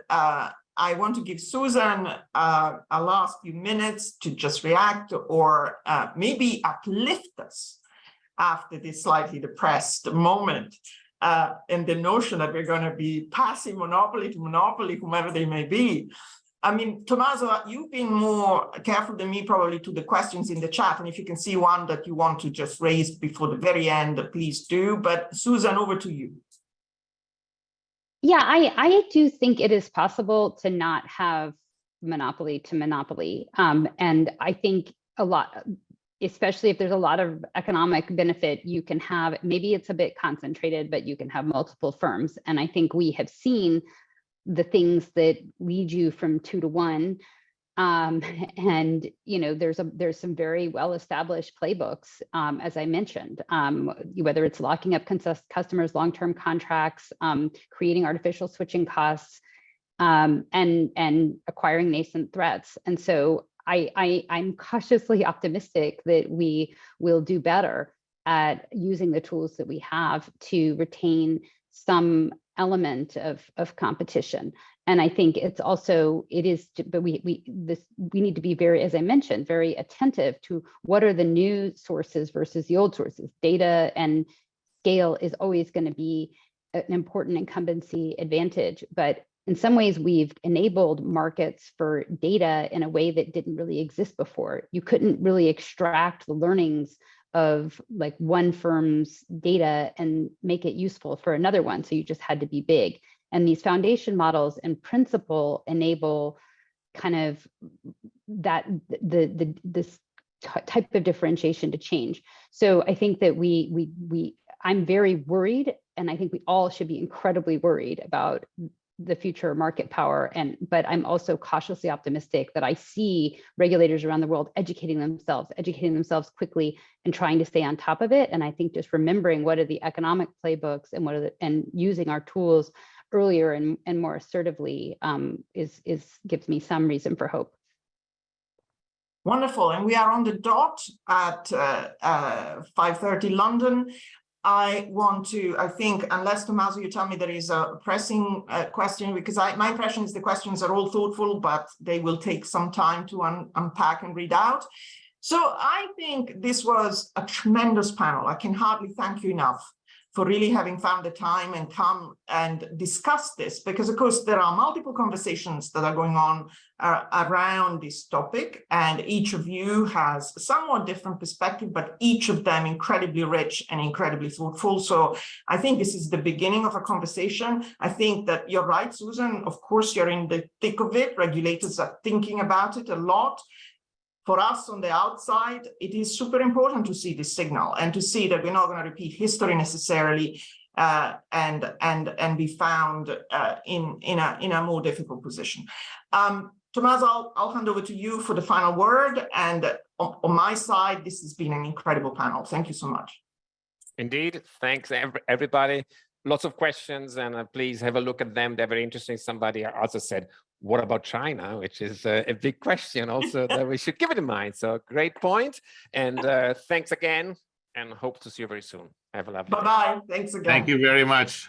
I want to give Susan a last few minutes to just react or maybe uplift us after this slightly depressed moment and the notion that we're going to be passing monopoly to monopoly, whomever they may be. I mean, Tommaso, you've been more careful than me probably to the questions in the chat. And if you can see one that you want to just raise before the very end, please do. But Susan, over to you. Yeah, I do think it is possible to not have monopoly to monopoly. And I think a lot, especially if there's a lot of economic benefit, you can have, maybe it's a bit concentrated, but you can have multiple firms. And I think we have seen the things that lead you from 2 to 1. And there's some very well-established playbooks, as I mentioned, whether it's locking up customers' long-term contracts, creating artificial switching costs, and acquiring nascent threats. And so I'm cautiously optimistic that we will do better at using the tools that we have to retain some element of competition. And I think it's also, but we need to be very, as I mentioned, very attentive to what are the new sources versus the old sources. Data and scale is always going to be an important incumbency advantage, but in some ways we've enabled markets for data in a way that didn't really exist before. You couldn't really extract the learnings of like one firm's data and make it useful for another one. So you just had to be big. And these foundation models in principle enable kind of that this type of differentiation to change. So I think that I'm very worried, and I think we all should be incredibly worried about the future market power. But I'm also cautiously optimistic that I see regulators around the world educating themselves quickly and trying to stay on top of it. And I think just remembering what are the economic playbooks and using our tools earlier and more assertively gives me some reason for hope. Wonderful. And we are on the dot at 5:30 London. I think, unless Tommaso, you tell me there is a pressing question, because my impression is the questions are all thoughtful, but they will take some time to unpack and read out. So I think this was a tremendous panel. I can hardly thank you enough for really having found the time and come and discuss this, because of course there are multiple conversations that are going on around this topic, and each of you has a somewhat different perspective, but each of them incredibly rich and incredibly thoughtful. So I think this is the beginning of a conversation. I think that you're right, Susan. Of course, you're in the thick of it. Regulators are thinking about it a lot. For us on the outside, it is super important to see this signal and to see that we're not going to repeat history necessarily and be found in a more difficult position. Tommaso, I'll hand over to you for the final word. And on my side, this has been an incredible panel. Thank you so much. Indeed. Thanks, everybody. lots of questions, and please have a look at them. They're very interesting. Somebody also said, what about China, which is a big question also that we should keep it in mind. So great point. And thanks again, and hope to see you very soon. Have a lovely day. Bye-bye. Thanks again. Thank you very much.